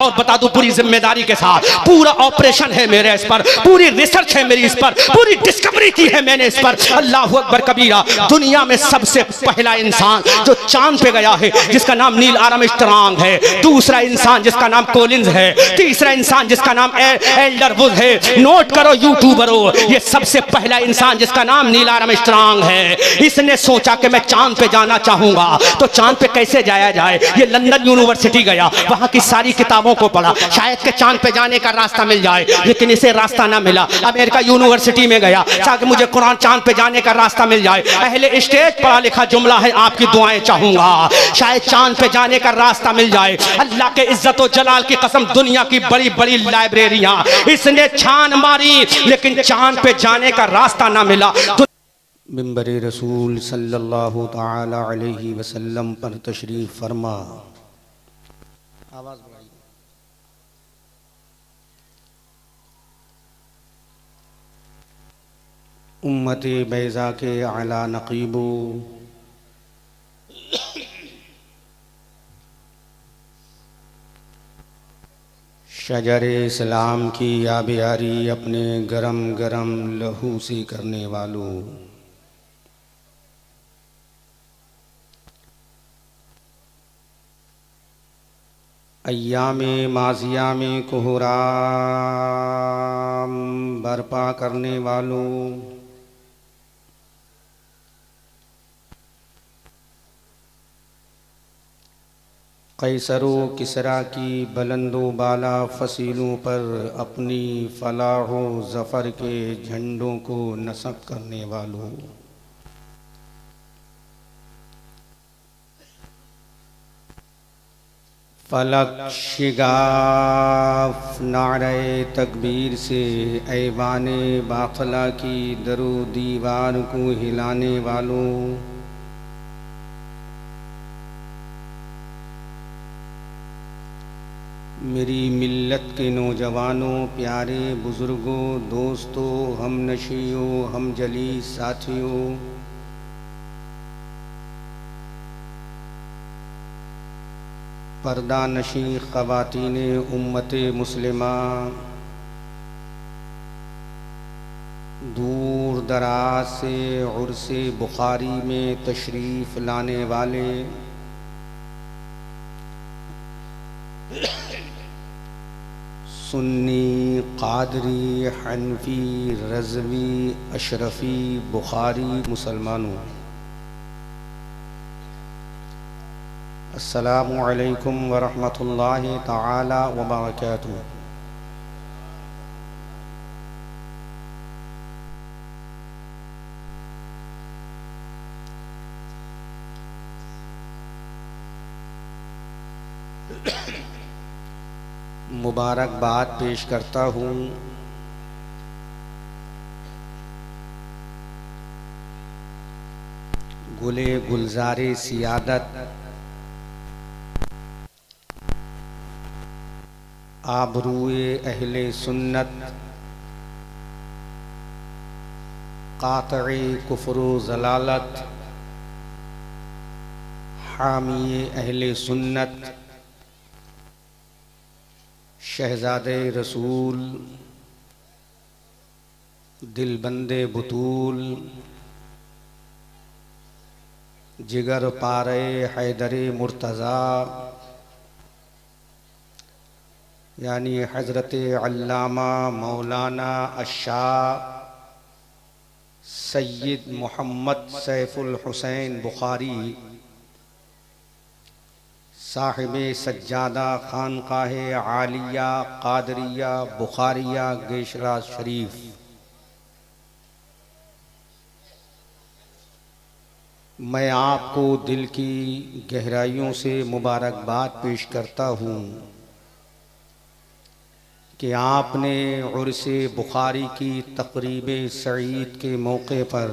और बता दूं पूरी जिम्मेदारी के साथ, पूरा ऑपरेशन है मेरे इस पर, पूरी रिसर्च है मेरी इस पर, पूरी डिस्कवरी की है मैंने इस पर। अल्लाह अकबर कबीरा। दुनिया में सबसे पहला इंसान जो चांद पे गया है जिसका नाम नील आर्मस्ट्रांग है, दूसरा इंसान जिसका नाम कोलिंस है, तीसरा इंसान जिसका नाम एल्डरवुड है। नोट करो यूट्यूबरों, ये सबसे पहला इंसान जिसका नाम नील आर्मस्ट्रांग है। इसने सोचा कि मैं चांद पे जाना चाहूंगा तो चांद पे कैसे जाया जाए। ये लंदन यूनिवर्सिटी गया, वहां की सारी किताबों को पढ़ा, शायद के चांद पे जाने का रास्ता मिल जाए, लेकिन इसे रास्ता ना मिला। अमेरिका यूनिवर्सिटी में गया ताकि मुझे कुरान चांद पे जाने का रास्ता मिल जाए। पहले स्टेज पढ़ा लिखा जुमला है, आपकी दुआएं चाहूंगा, शायद चांद पे जाने का रास्ता मिल जाए। अल्लाह के इज्जत और जलाल की कसम, दुनिया की बड़ी बड़ी लाइब्रेरियां इसने छान मारी, लेकिन चांद पे जाने का रास्ता ना मिला। मिंबर रसूल सल्लल्लाहु ताला अलैहि वसल्लम पर तशरीफ फरमा। आवाज़ बढ़ाइए। उम्मते बैज़ा के आला नक़ीबो, शजरे इस्लाम की आबियारी अपने गरम गरम लहू से करने वालों, अय्याम माज़िया में कोहराम बर्पा करने वालों, कैसरो किसरा की बुलंदो बाला फसीलों पर अपनी फलाहो ज़फ़र के झंडों को नस्ब करने वालों, फलक शिगाफ नारे तकबीर से ऐवाने बाखला की दरो दीवार को हिलाने वालों, मेरी मिल्लत के नौजवानों, प्यारे बुज़ुर्गों, दोस्तों, हम नशियों, हम जली साथियों, पर्दा नशी ख़वातीने उम्मते मुस्लिमा, दूर दराज से उर्से बुखारी में तशरीफ़ लाने वाले, सुन्नी, क़ादरी, हनफी, रज़वी, अशरफ़ी, बुखारी मुसलमानों, अस्सलामु अलैकुम वरहमतुल्लाहि ताला वबरकातुहू। मुबारकबाद पेश करता हूँ गुले गुलजारे सियादत आबरूए अहले सुन्नत, कातई कुफ्र ज़लालत, हामिए अहले सुन्नत, शहज़ादे रसूल, दिलबंदे बुतूल, जिगर पारे हैदरे मुर्तज़ा, यानी हज़रत अल्लामा मौलाना अशाह सैयद मोहम्मद सैफुल हुसैन बुखारी साहिबे सज्जादा खानकाहे आलिया कादरिया बुखारिया गेशरा शरीफ, मैं आपको दिल की गहराइयों से मुबारकबाद पेश करता हूँ कि आपने उर्से बुखारी की तक़रीब सईद के मौके पर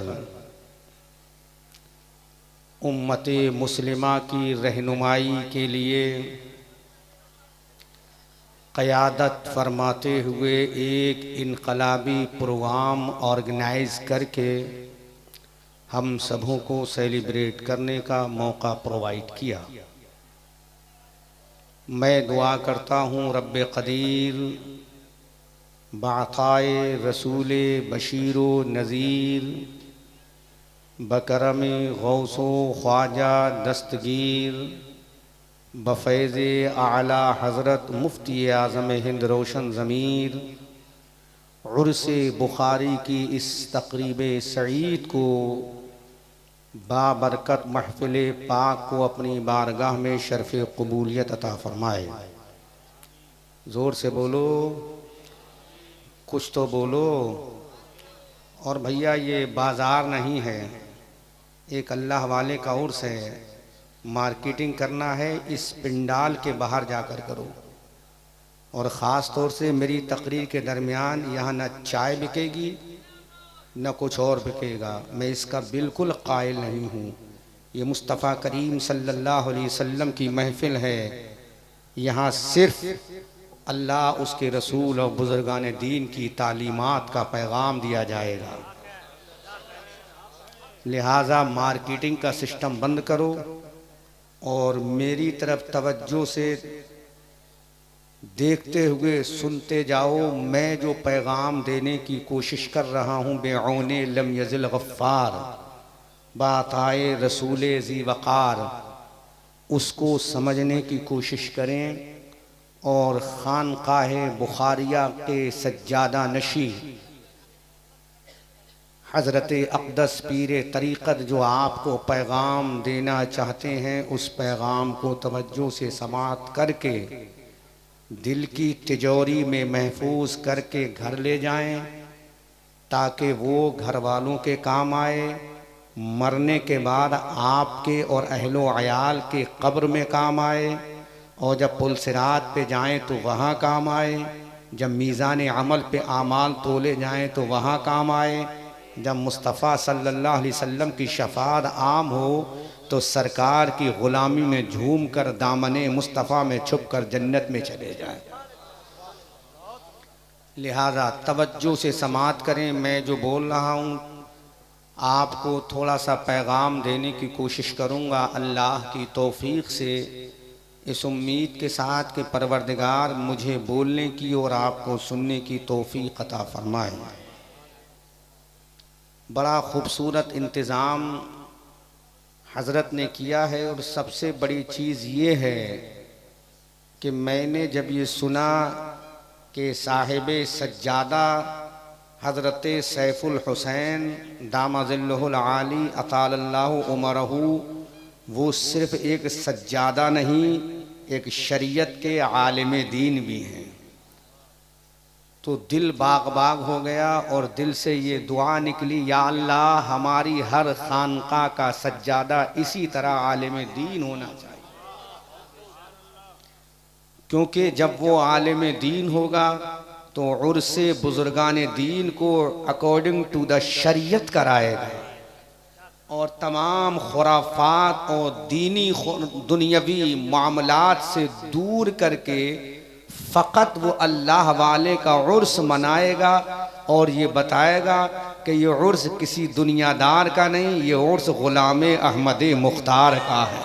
उम्मते मुस्लिमा की रहनुमाई के लिए क़यादत फरमाते हुए एक इनकलाबी प्रोग्राम ऑर्गेनाइज़ करके हम सबों को सेलिब्रेट करने का मौका प्रोवाइड किया। मैं दुआ करता हूँ रब्बे क़दीर बाताए रसूल बशीरो नज़ीर बकरम गौसो ख्वाजा दस्तगीर बफ़ैज़ आला हज़रत मुफ्ती आज़म हिंद रोशन ज़मीर उर्स बुखारी की इस तक़रीब सईद को बाबरकत महफ़िल पाक को अपनी बारगाह में शर्फ़ क़बूलियत अता फ़रमाए। ज़ोर से बोलो, कुछ तो बोलो। और भैया ये बाज़ार नहीं है, एक अल्लाह वाले का उर्स है। मार्केटिंग करना है इस पिंडाल के बाहर जाकर करो। और ख़ास तौर से मेरी तकरीर के दरमियान यहाँ न चाय बिकेगी न कुछ और बिकेगा। मैं इसका बिल्कुल कायल नहीं हूँ। ये मुस्तफ़ा करीम सल्लल्लाहु अलैहि वसल्लम की महफ़िल है। यहाँ सिर्फ़ अल्लाह, उसके रसूल और बुज़ुर्गान दीन की तालीमात का पैगाम दिया जाएगा। लिहाजा मार्केटिंग का सिस्टम बंद करो और मेरी तरफ तवज्जो से देखते हुए सुनते जाओ। मैं जो पैगाम देने की कोशिश कर रहा हूँ बेऔने लम यज़िल गफ़्फ़ार बाताए रसूल ज़ी वक़ार, उसको समझने की कोशिश करें। और खानकाहे बुखारिया के सज्जादा नशी हज़रत अक़दस पीर तरीक़त जो आपको पैगाम देना चाहते हैं, उस पैगाम को तवज्जो से समाअत करके दिल की तिजोरी में महफूज करके घर ले जाएं, ताकि वो घर वालों के काम आए, मरने के बाद आपके और अहलो अयाल के कब्र में काम आए, और जब पुल सिरात पे जाएं तो वहाँ काम आए, जब मीज़ान अमल पे आमाल तोले जाएं तो वहाँ काम आए, जब मुस्तफ़ा सल्लल्लाहु अलैहि वसल्लम की शफ़ाअत आम हो तो सरकार की ग़ुलामी में झूम कर दामने मुस्तफ़ा में छुप कर जन्नत में चले जाएं। लिहाजा तवज्जो से समाअत करें। मैं जो बोल रहा हूँ आपको थोड़ा सा पैगाम देने की कोशिश करूँगा अल्लाह की तौफ़ीक़ से, इस उम्मीद के साथ कि परवरदिगार मुझे बोलने की और आपको सुनने की तौफ़ीक़ अता फ़रमाए। बड़ा ख़ूबसूरत इंतज़ाम हज़रत ने किया है। और सबसे बड़ी चीज़ ये है कि मैंने जब ये सुना कि साहिब सज्जादा हज़रत सैफ़ुल हुसैन दामज़िल्लुहुल आली अतालल्लाहु उमरहू, वो सिर्फ़ एक सज्जादा नहीं, एक शरीयत के आलिम दीन भी हैं, तो दिल बाग बाग हो गया। और दिल से ये दुआ निकली, या अल्लाह हमारी हर खानका का सज्जादा इसी तरह आलिम दीन होना चाहिए। क्योंकि जब वो आलिम दीन होगा तो उर्से बुजुर्गान दीन को अकॉर्डिंग टू द शरीयत कराएगा, और तमाम खुराफात और दीनी दुनियावी मामलात से दूर करके फ़कत वो अल्लाह वाले का उर्स मनाएगा। और ये बताएगा कि ये उर्स किसी दुनियादार का नहीं, ये उर्स ग़ुलाम अहमद मुख्तार का है।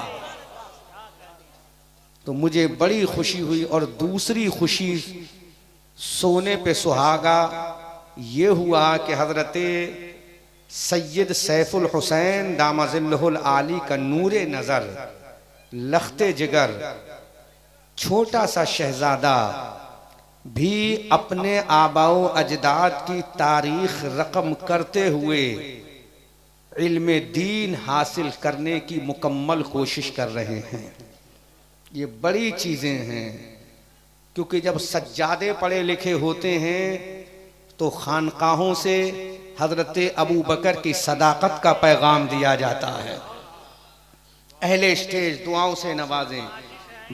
तो मुझे बड़ी खुशी हुई। और दूसरी खुशी सोने पे सुहागा ये हुआ कि हज़रत सैयद सैफ़ुल हुसैन दामज़िल्लुहुल आली का नूरे नज़र, लख्ते जिगर, छोटा सा शहजादा भी अपने आबाओ अजदाद की तारीख रकम करते हुए इल्म दीन हासिल करने की मुकम्मल कोशिश कर रहे हैं। ये बड़ी चीज़ें हैं, क्योंकि जब सज्जादे पढ़े लिखे होते हैं तो खानकाहों से हज़रत अबू बकर की सदाकत का पैगाम दिया जाता है। अहले स्टेज दुआओं से नवाजें।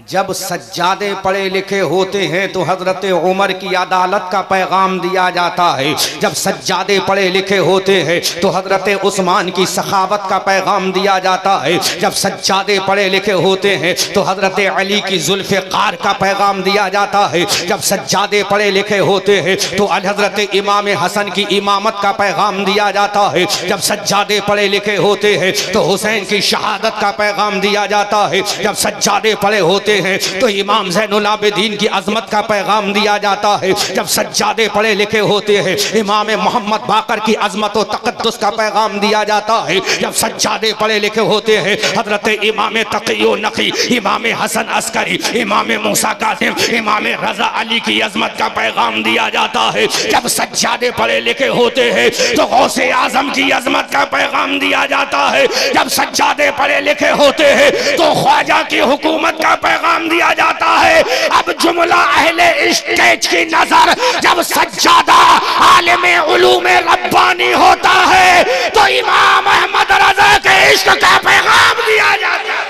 जब सज्जादे पढ़े लिखे होते हैं तो हज़रत उमर की अदालत का पैगाम दिया जाता है। जब सज्जादे पढ़े लिखे होते हैं तो हज़रत उस्मान की सखावत का पैगाम दिया जाता है। जब सज्जादे पढ़े लिखे होते हैं तो हज़रत अली की जुल्फ़िकार का पैगाम दिया जाता है। जब सज्जादे पढ़े लिखे होते हैं तो हज़रत इमाम हसन की इमामत का पैगाम दिया जाता है। जब सज्जादे पढ़े लिखे होते हैं तो हुसैन की शहादत का पैगाम दिया जाता है। जब सज्जादे पढ़े होते होते हैं तो इमाम ज़ैनुल आबिदीन की अजमत का पैगाम दिया जाता है। जब सज्जादे पढ़े लिखे होते हैं इमाम मोहम्मद बाकर की अजमत व तक़द्दुस का पैगाम दिया जाता है। जब सज्जादे पढ़े लिखे होते हैं हजरत इमाम तक़ी नक़ी, इमाम हसन अस्करी, इमाम मूसा कासिम, इमाम रज़ा अली की अजमत का पैगाम दिया जाता है। जब सज्जादे पढ़े लिखे होते हैं तो गौसे आजम की अजमत का पैगाम दिया जाता है। जब सज्जादे पढ़े लिखे होते हैं तो ख्वाजा की हुकूमत का पैगाम दिया जाता है। अब जुमला अहले स्टेज की नजर जब सज्जादा आलिम उलूम रब्बानी होता है तो इमाम अहमद रज़ा के इश्क का पैगाम दिया जाता है।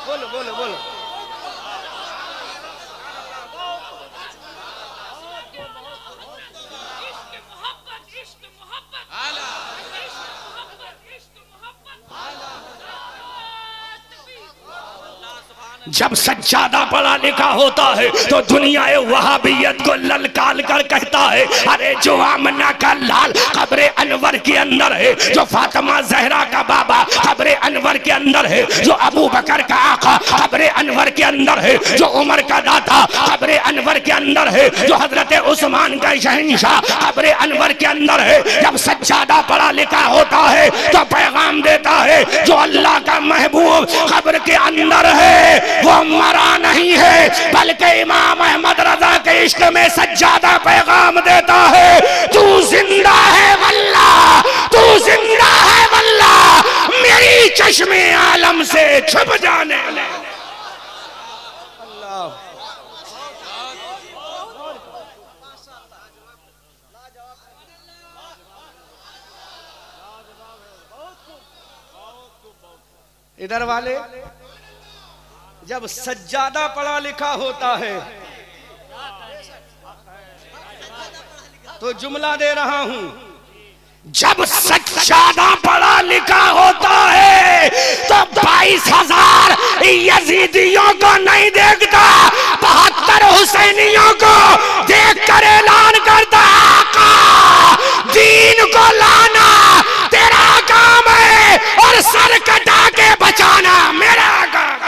बोलो बोलो बोलो। जब सज्जादा पढ़ा लिखा होता है तो दुनिया वहाबियत को ललकार कर कहता है अरे जो आमना का लाल कब्र अनवर के अंदर है, जो फातिमा जहरा का बाबा कब्र अनवर के अंदर है, जो अबू बकर का आका कब्र अनवर के अंदर है, जो उमर का दाता कब्र अनवर के अंदर है, जो हजरत उस्मान का शहंशाह कब्र अनवर के अंदर है। जब सज्जादा पढ़ा लिखा होता है तो पैगाम देता है जो अल्लाह का महबूब कब्र के अंदर है वो मरा नहीं है बल्कि इमाम अहमद रजा के इश्क में सज्जादा पैगाम देता है तू जिंदा है वल्लाह, तू जिंदा है वल्लाह, मेरी चश्मे आलम से छुप जाने ले। इधर वाले जब सज्जादा पढ़ा लिखा होता है तो जुमला दे रहा हूं। जब सज्जादा पढ़ा लिखा होता है तो 22,000 यजीदियों को नहीं देखता, 72 हुसैनियों को देख कर ऐलान करता आका दीन को लाना तेरा काम है और सर कटा के बचाना मेरा काम।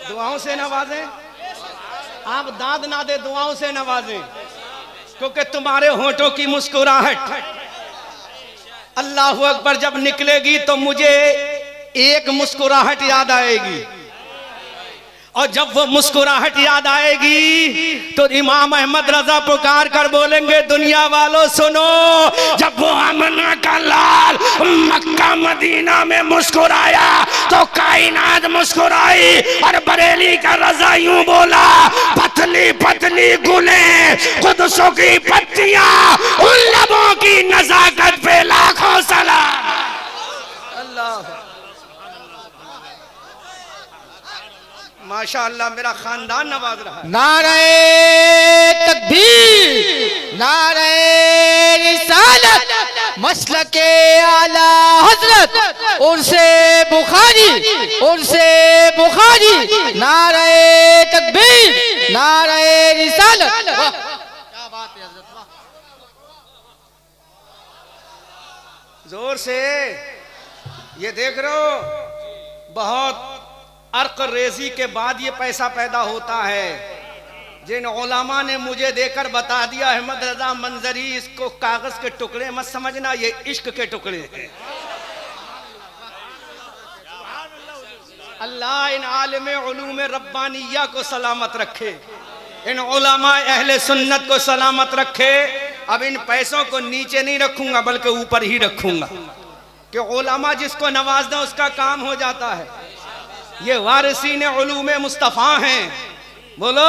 दुआओं से नवाजें, आप दाद ना दे दुआओं से नवाजें क्योंकि तुम्हारे होंठों की मुस्कुराहट अल्लाह अकबर जब निकलेगी तो मुझे एक मुस्कुराहट याद आएगी और जब वो मुस्कुराहट याद आएगी तो इमाम अहमद रजा पुकार कर बोलेंगे दुनिया वालों सुनो। जब वो आमना का लाल मक्का मदीना में मुस्कुराया तो कायनात मुस्कुराई और बरेली का रजा यूं बोला पतली पतली गुलें कुदसों की पत्तियां उन लबों की नजाकत पे लाखों सलाम। अल्लाह माशाअल्लाह मेरा खानदान नवाज रहा है। नारे तकबीर, नारे रिसालत, मसलके आला हजरत उर्से बुखारी, उर्से बुखारी, नारे तकबीर, नारे रिसालत। क्या बात है हजरत, जोर से ये देख रहे हो बहुत अर्क रेजी के बाद ये पैसा पैदा होता है। जिन उलमा ने मुझे देकर बता दिया अहमद रजा मंजरी इसको कागज के टुकड़े मत समझना, ये इश्क के टुकड़े हैं। अल्लाह इन आलिम उलूम रब्बानिया को सलामत रखे, इन उलमा अहले सुन्नत को सलामत रखे। अब इन पैसों को नीचे नहीं रखूंगा बल्कि ऊपर ही रखूंगा कि उलमा जिसको नवाज दे उसका काम हो जाता है। ये वारिसीन उलूम मुस्तफ़ा हैं। बोलो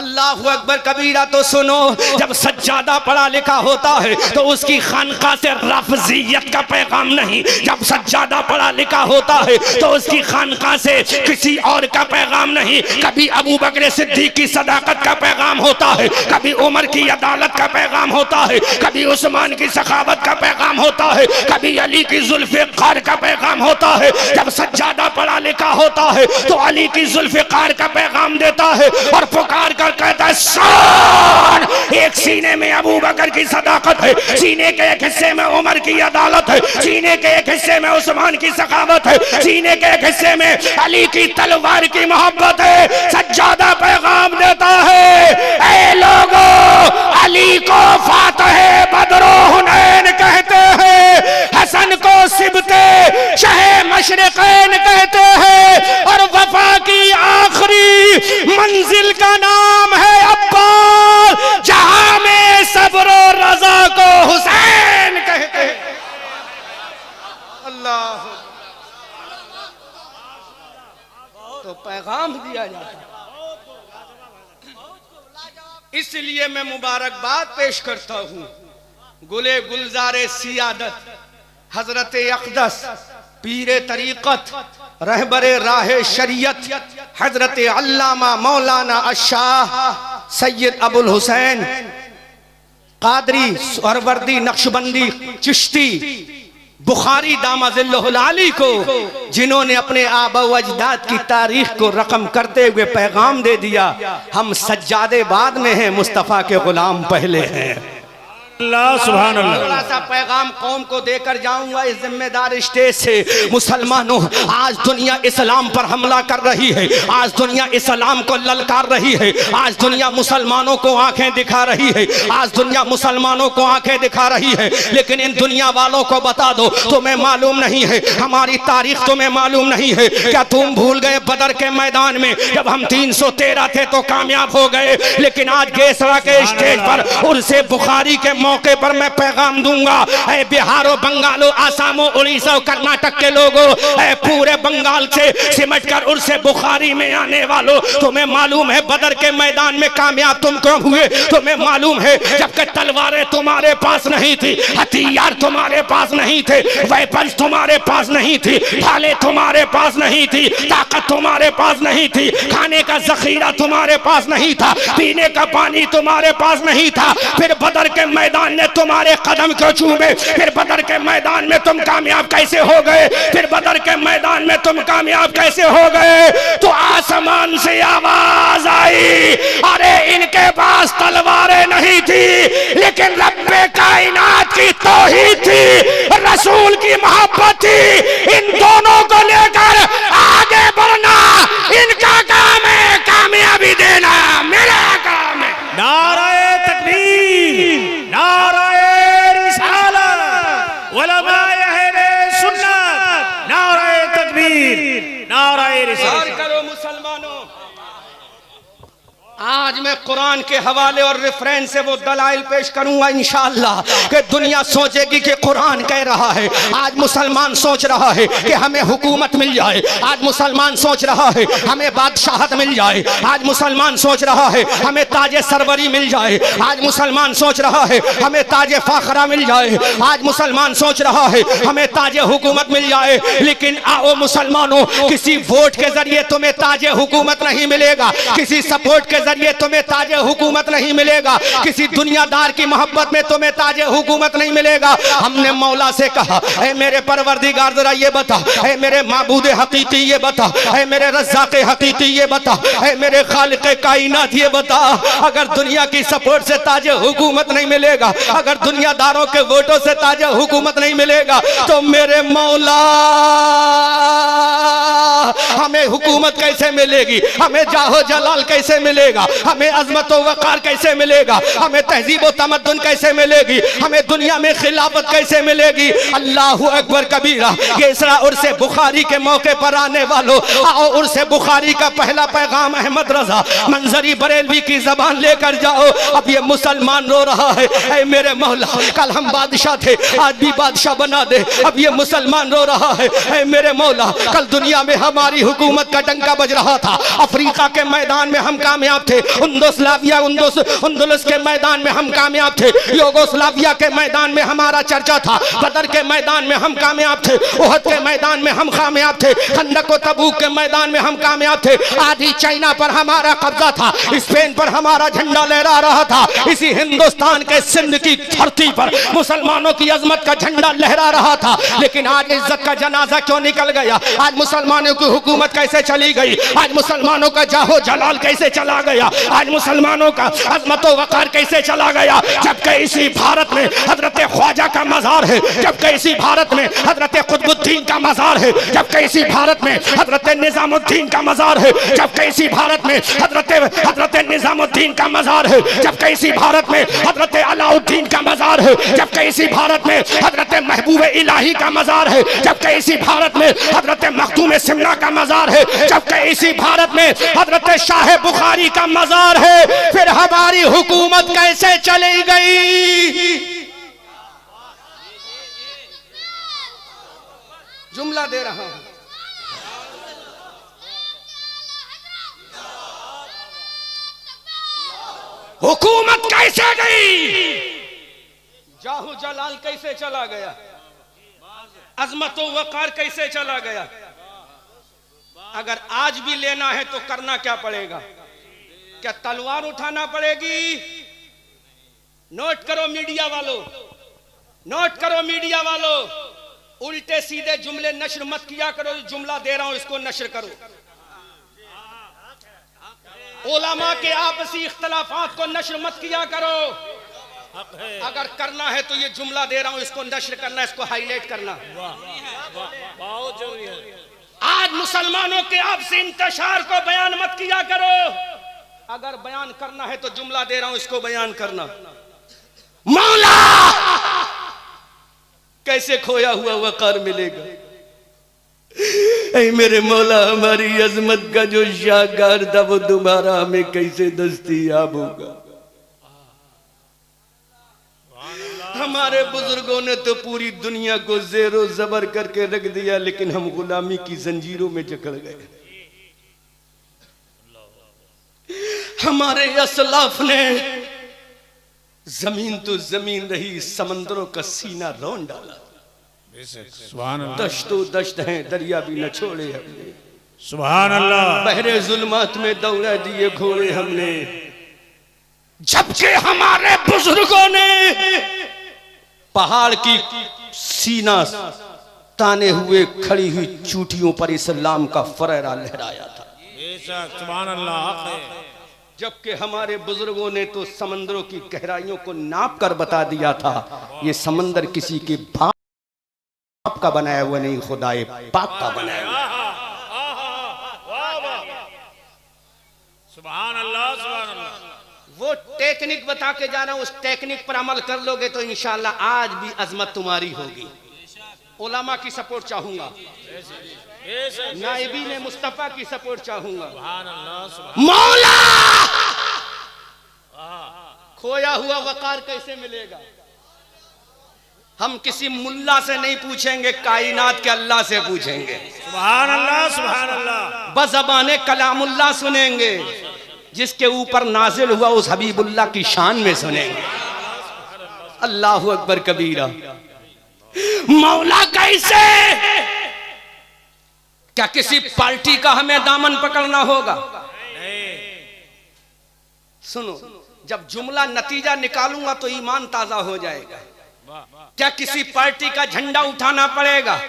अल्लाहु अकबर कबीरा। तो सुनो, जब सज्जादा पढ़ा लिखा होता है तो उसकी खानका से लफ्जियत का पैगाम नहीं, जब सज्जादा पढ़ा लिखा होता है तो उसकी खानका से किसी और का पैगाम नहीं। कभी अबू बकर सिद्दीक की सदाकत का पैगाम होता है, कभी उमर की अदालत का पैगाम होता है, कभी उस्मान की सखावत का पैगाम होता है, कभी अली की जुल्फ़िकार का पैगाम होता है। जब सज्जादा पढ़ा लिखा होता है तो अली की जुल्फ़िकार का पैगाम देता है और पुकार कर कहता है शान। एक सीने में अबू बकर की सदाकत है, सीने के एक हिस्से में उमर की अदालत है, सीने के एक हिस्से में उस्मान की सखावत है, सीने के एक हिस्से में अली की तलवार की मोहब्बत है। सज्जादा पैगाम देता है, ऐ लोगों, अली को फातह बदरो हुनैन कहते हैं, हसन को सिबते शहे मशरिक़ैन कहते हैं और वफा की आखिरी मंजिल का नाम है अब्बास, जहां में सब्र और रजा को हुसैन कहते हैं। अल्लाह, तो पैगाम दिया जाता है। इसलिए मैं मुबारकबाद पेश करता हूं गुले गुलजारे सियादत हजरत अक़दस पीरे तरीक़त रहबरे राहे शरीयत हजरत अल्लामा मौलाना अशाह सैयद अबुल हुसैन कादरी सरवर्दी नक्शबंदी चिश्ती बुखारी दामाजिल्लुहुल आली को, जिन्होंने अपने आबा व अजदाद की तारीख को रकम करते हुए पैगाम दे दिया, हम सज्जादे बाद में हैं, मुस्तफ़ा के गुलाम पहले हैं। अल्लाह सुभान अल्लाह। थोड़ा सा पैगाम कौम को देकर जाऊंगा इस जिम्मेदार स्टेज से। मुसलमानों, आज दुनिया इस्लाम पर हमला कर रही है, आज दुनिया इस्लाम को ललकार रही है, आज दुनिया मुसलमानों को आंखें दिखा रही है, आज दुनिया मुसलमानों को आंखें दिखा रही है। लेकिन इन दुनिया वालों को बता दो, तुम्हें मालूम नहीं है, हमारी तारीख तुम्हें मालूम नहीं है क्या? तुम भूल गए बदर के मैदान में जब हम 313 थे तो कामयाब हो गए, लेकिन आज गेसरा के स्टेज पर उर्से बुखारी के मौके पर मैं पैगाम दूंगा, ऐ बिहारो, बंगालो, आसामो, उड़ीसा और कर्नाटक के लोगों, ऐ पूरे बंगाल से सिमट कर उर्से बुखारी में आने वालों, तुम्हें मालूम है बदर के मैदान में कामयाब तुम क्यों हुए? तुम्हें मालूम है जबकि तलवारें तुम्हारे पास नहीं थी, हथियार तुम्हारे पास नहीं थे, वेपन्स तुम्हारे पास नहीं थी, ढाले तुम्हारे पास नहीं थी, ताकत तुम्हारे पास नहीं थी, खाने का जखीरा तुम्हारे पास नहीं था, पीने का पानी तुम्हारे पास नहीं था, फिर बदर के मैदान ने तुम्हारे कदम क्यों चूमे? फिर बदर के मैदान में तुम कामयाब कैसे हो गए? फिर बदर के मैदान में तुम कामयाब कैसे हो गए? तो आसमान से आवाज आई, अरे इनके पास तलवारें नहीं थी, लेकिन रब्बे कायनात की तौहीद थी, रसूल की मोहब्बत थी। इन दोनों को लेकर आगे बढ़ना इनका काम है, कामयाबी देना मेरा काम है। नाराए तकबीर, नाराए रिसालत, उलमाए अहले सुन्नत, नाराए तकबीर, नाराए रिसालत। करो मुसलमानों, आज मैं कुरान के हवाले और रेफरेंस से वो दलाइल पेश करूंगा इंशाअल्लाह कि दुनिया सोचेगी कि कुरान कह रहा है। आज मुसलमान सोच रहा है कि हमें हुकूमत मिल जाए, आज मुसलमान सोच रहा है हमें बादशाहत मिल जाए, आज मुसलमान सोच रहा है हमें ताजे सरवरी मिल जाए, आज मुसलमान सोच रहा है हमें ताजे फाखरा मिल जाए, आज मुसलमान सोच रहा है हमें ताजे हुकूमत मिल जाए। लेकिन आओ मुसलमानों, किसी वोट के जरिए तुम्हें ताजे हुकूमत नहीं मिलेगा, किसी सपोर्ट के जरिए तुम्हें ताजे हुकूमत नहीं मिलेगा, किसी दुनियादार की मोहब्बत में तुम्हें ताजे हुकूमत नहीं मिलेगा। हमने मौला से कहा, ऐ मेरे परवरदिगार जरा ये बता, ऐ मेरे माबूद हकीकी ये बता, ऐ मेरे रज़्ज़ाक़ हकीकी ये बता, ऐ मेरे खालिक़ कायनात ये बता, अगर दुनिया की सपोर्ट से ताजे हुकूमत नहीं मिलेगा, अगर दुनियादारों के वोटों से ताजे हुकूमत नहीं मिलेगा, तो मेरे मौला हमें हुकूमत कैसे मिलेगी? हमें जाहो जलाल कैसे मिलेगा? हमें अज़मत व वक़ार कैसे मिलेगा? हमें तहजीब व तमद्दुन कैसे मिलेगी? हमें दुनिया में खिलाफत कैसे मिलेगी? अल्लाहु अकबर कबीरा। गेसरा उर्से बुखारी के मौके पर आने वालों, आओ उर्से बुखारी का पहला पैगाम अहमद रजा मंजरी बरेलवी की जबान लेकर जाओ। अब ये मुसलमान रो रहा है, ऐ मेरे मौला कल हम बादशाह थे, आज भी बादशाह बना दे। अब ये मुसलमान रो रहा है, ऐ मेरे मौला कल दुनिया में हमारी हुकूमत का डंका बज रहा था, अफ्रीका के मैदान में हम कामयाब थे, उंदुलस के मैदान में हम कामयाब थे, यूगोस्लाविया के मैदान में हमारा चर्चा था, बदर के मैदान में हम कामयाब थे, उहद के मैदान में हम कामयाब थे, खंदक व तबूक के मैदान में हम कामयाब थे। आधी चाइना पर हमारा कब्जा था, स्पेन पर हमारा झंडा लहरा रहा था, इसी हिंदुस्तान के सिंध की धरती पर मुसलमानों की अजमत का झंडा लहरा रहा था। लेकिन आज इज्जत का जनाजा क्यों निकल गया? आज मुसलमानों की हुकूमत कैसे चली गई? आज मुसलमानों का जाहो जलाल कैसे चला गया? आज मुसलमानों का अजमत व वकार कैसे चला गया? जबकि इसी भारत में हजरत ख्वाजा का मजार है, जबकि इसी भारत में हजरत कुतुबुद्दीन का मजार है, जबकि इसी भारत में हजरत निजामुद्दीन का मजार है, जबकि इसी भारत में हजरत निजामुद्दीन का मजार है, जबकि इसी भारत में हजरत अलाउद्दीन का मजार है, जबकि इसी भारत में हजरत महबूब इलाही का मजार है, जबकि इसी भारत में हजरत मखदूम सिमला का मजार है, जबकि इसी भारत में हजरत शाह बुखारी का मजार है। फिर हमारी हुकूमत कैसे चली गई? जुमला दे रहा हूं, हुकूमत कैसे गई? जाहू जलाल कैसे चला गया? अजमत व वकार कैसे चला गया? अगर आज भी लेना है तो करना क्या पड़ेगा? क्या तलवार उठाना पड़ेगी? नोट करो मीडिया वालों, नोट करो मीडिया वालों, उल्टे सीधे जुमले नश्र मत किया करो। जुमला दे रहा हूं, इसको नश्र करो। उलमा के आपसी इख्तलाफात को नश्र मत किया करो। अगर करना है तो ये जुमला दे रहा हूं, इसको नश्र करना, इसको हाईलाइट करना। बहुत जरूरी है। आज मुसलमानों के आपसी इंतशार को बयान मत किया करो। अगर बयान करना है तो जुमला दे रहा हूं, इसको बयान करना। मौला कैसे खोया हुआ वकार मिलेगा? ऐ मेरे मौला, हमारी अजमत का जो शाहकार था वो दोबारा हमें कैसे दस्तयाब होगा? हमारे बुजुर्गों ने तो पूरी दुनिया को जेरो जबर करके रख दिया, लेकिन हम गुलामी की जंजीरों में जकड़ गए। हमारे असलाफ ने जमीन तो जमीन रही, समंदरों का सीना रौन डाला। दश्तो दश्त हैं, दरिया भी न छोड़े हमने। सुभान अल्लाह। बहरे जुल्मात में दौड़ा दिए घोड़े हमने, जबकि हमारे बुजुर्गों ने पहाड़ की सीना ताने हुए खड़ी हुई चूटियों पर इस्लाम का फरेरा लहराया था। सुभान अल्लाह। जबकि हमारे बुजुर्गों ने तो समंदरों की गहराइयों को नाप कर बता दिया था, ये समंदर किसी के बाप का बनाया हुआ नहीं, खुदाए पाक का बनाया हुआ। सुभान अल्लाह, सुभान अल्लाह। वो टेक्निक बता के जा रहा हूं, उस टेक्निक पर अमल कर लोगे तो इंशाअल्लाह आज भी अजमत तुम्हारी होगी। उलमा की सपोर्ट चाहूंगा, नाइबीन मुस्तफा की सपोर्ट चाहूंगा। मौला खोया हुआ वकार कैसे मिलेगा? हम किसी मुल्ला से नहीं पूछेंगे, कायनात के अल्लाह से पूछेंगे। सुभान अल्लाह, सुभान अल्लाह। बज़बाने कलामुल्लाह सुनेंगे, जिसके ऊपर नाजिल हुआ उस हबीबुल्लाह की शान में सुनेंगे। अल्लाहु अकबर कबीरा। मौला कैसे? क्या किसी पार्टी का हमें दामन पकड़ना होगा? सुनो, जब जुमला नतीजा निकालूंगा तो ईमान ताजा हो जाएगा। क्या किसी पार्टी का झंडा उठाना पड़ेगा?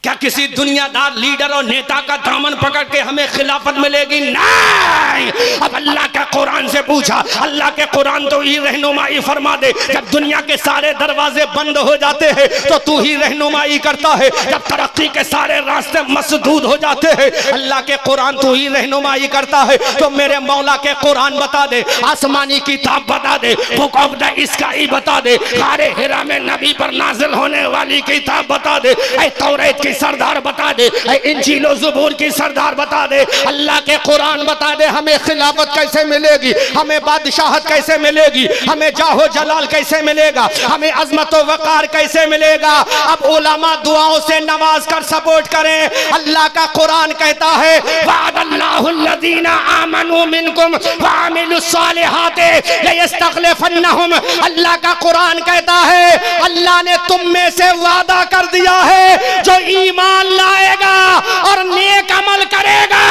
क्या किसी दुनियादार लीडर और नेता का दामन पकड़ के हमें खिलाफत मिलेगी? नहीं। अब अल्लाह के कुरान से पूछा, अल्लाह के कुरान तो ही रहनुमाई फरमा दे। जब दुनिया के सारे दरवाजे बंद हो जाते हैं तो तू ही रहनुमाई करता है। जब तरक्की के सारे रास्ते मसदूद हो जाते हैं, अल्लाह के कुरान तू ही रहनुमाई करता है। तो मेरे मौला के कुरान बता दे, आसमानी किताब बता दे, बुक ऑफ द स्काई बता दे, गारे हिरा में नबी पर नाजिल होने वाली किताब बता दे, तौरात की सरदार बता दे, इंजील और ज़बूर की सरदार बता दे, अल्लाह के कुरान बता दे। हमें खिलाफत कैसे मिलेगी? हमें बादशाहत कैसे मिलेगी? हमें जाहो जलाल कैसे मिलेगा? हमें अजमत व वकार कैसे मिलेगा? अब उलमा दुआओं से नवाज कर सपोर्ट करें। अल्लाह का कुरान कहता है, वादल्लाहु अल्लाहुल्लज़ीना आमनू मिनकुम व अमिलुस्सालिहाति लयस्तखलिफन्नहुम। अल्लाह का कुरान कहता है अल्लाह ने तुम में से वादा कर दिया है जो ईमान लाएगा और नेक अमल करेगा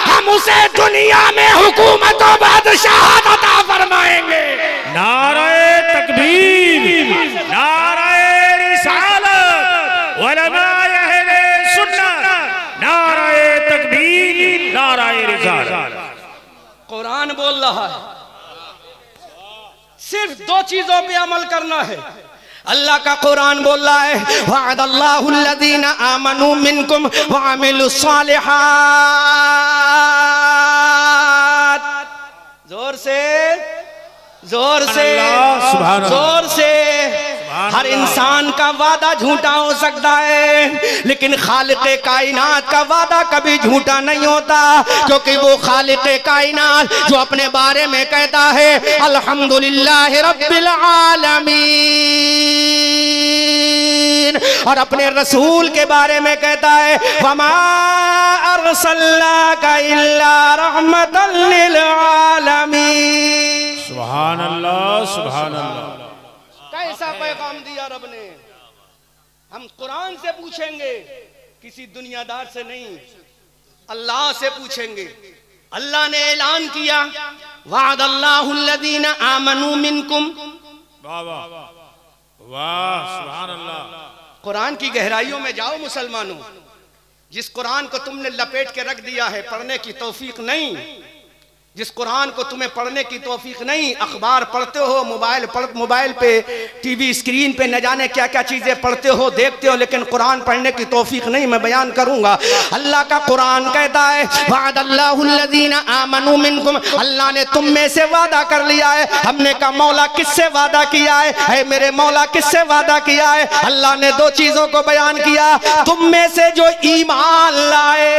हम उसे दुनिया में हुकूमत और बादशाहत अता फरमाएंगे। नारे तकबीर, नारे रिसालत, उलमाए अहले सुन्नत, नारे तकबीर, नारे रिसालत। कुरान बोल रहा है सिर्फ दो चीजों पे अमल करना है। अल्लाह का कुरान बोल रहा है वअदल्लाहुल्लज़ीना आमनू मिनकुम व अमिलुस्सालिहात। जोर से जोर से जोर से। हर इंसान का वादा झूठा हो सकता है लेकिन खालिक़े कायनात का वादा कभी झूठा नहीं होता, क्योंकि वो खालिक़े कायनात जो अपने बारे में कहता है अल्हम्दुलिल्लाहि रब्बिल आलमीन और अपने रसूल के बारे में कहता है वमा अरसलनाका इल्ला रहमतल लिल आलमीन। सुभान अल्लाह, सुभान अल्लाह। कैसा पैगाम दिया रब ने। हम कुरान से पूछेंगे, किसी दुनियादार से नहीं, अल्लाह से पूछेंगे। अल्लाह ने ऐलान किया वअदल्लाहुल्लज़ीना आमनू मिनकुम। वाह वाह वाह, सुभान अल्लाह। कुरान की गहराइयों में जाओ मुसलमानों। जिस कुरान को तुमने लपेट के रख दिया है, पढ़ने की तौफीक नहीं, जिस कुरान को तुम्हें पढ़ने की तौफीक नहीं, अखबार पढ़ते हो, मोबाइल पे टीवी स्क्रीन पे न जाने क्या क्या चीजें पढ़ते हो, देखते हो, लेकिन कुरान पढ़ने की तौफीक नहीं। मैं बयान करूंगा। अल्लाह का कुरान कहता है वअदल्लाहुल्लज़ीना आमनू मिनकुम। अल्लाह ने तुम में से वादा कर लिया है। हमने कहा मौला किससे वादा किया है मेरे मौला किससे वादा किया है? अल्लाह ने दो चीजों को बयान किया, तुम में से जो ईमान लाए,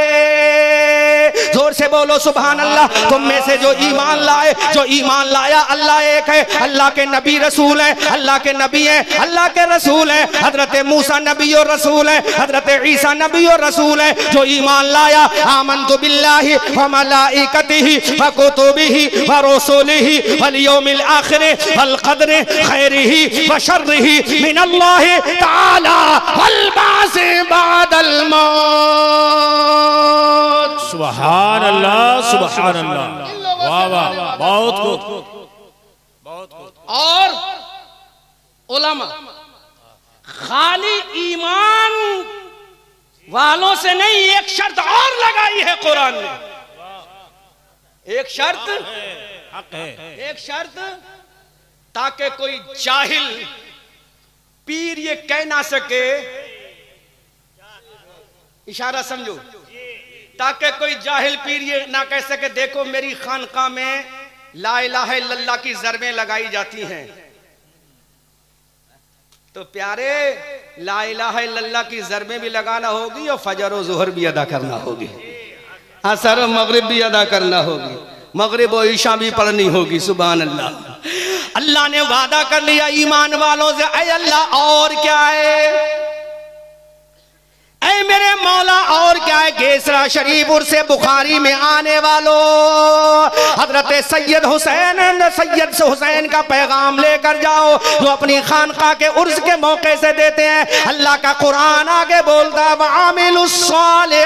जोर से बोलो सुभान अल्लाह। तुम में से जो ईमान लाए, जो ईमान लाया, अल्लाह एक है, अल्लाह के नबी रसूल है, अल्लाह के नबी है, अल्लाह के रसूल है। हजरत मूसा नबी और रसूल है, हजरत ईसा नबी और रसूल है। जो ईमान लाया आमन्तु बिल्लाहि व मलाइकतिहि व कुतुबिहि व रुसुलिहि वल यौमिल आखिर वल क़द्रि खैरिहि व शर्रिहि मिनल्लाहि तआला वल बासी बादल मौत। सुभान अल्लाह, सुभान अल्लाह। वाह वाह, बहुत खूब, बहुत खूब। और उलमा खाली ईमान वालों से नहीं, एक शर्त और लगाई है कुरान ने। एक शर्त, हक है, एक शर्त, ताकि कोई जाहिल पीर ये कह ना सके, इशारा समझो, ताकि कोई जाहिल पीर ये ना कह सके देखो मेरी खानका में ला इलाहा इल्लल्लाह की ज़रबें लगाई जाती हैं। तो प्यारे ला इलाहा इल्लल्लाह की ज़रबें भी लगाना होगी और फजर और ज़ुहर भी अदा करना होगी, असर और मगरिब भी अदा करना होगी, मगरिब और ईशा भी पढ़नी होगी। सुभान अल्लाह। अल्लाह ने वादा कर लिया ईमान वालों से, ऐ अल्लाह और क्या है, ऐ मेरे मौला और क्या है। केसरा शरीफ उर्से बुखारी में आने वालों, हजरत सैयद हुसैन का पैगाम लेकर जाओ जो अपनी खानका के उर्स के मौके से देते हैं। अल्लाह का कुरान आगे बोलता है वआमिलुस्सालिहात,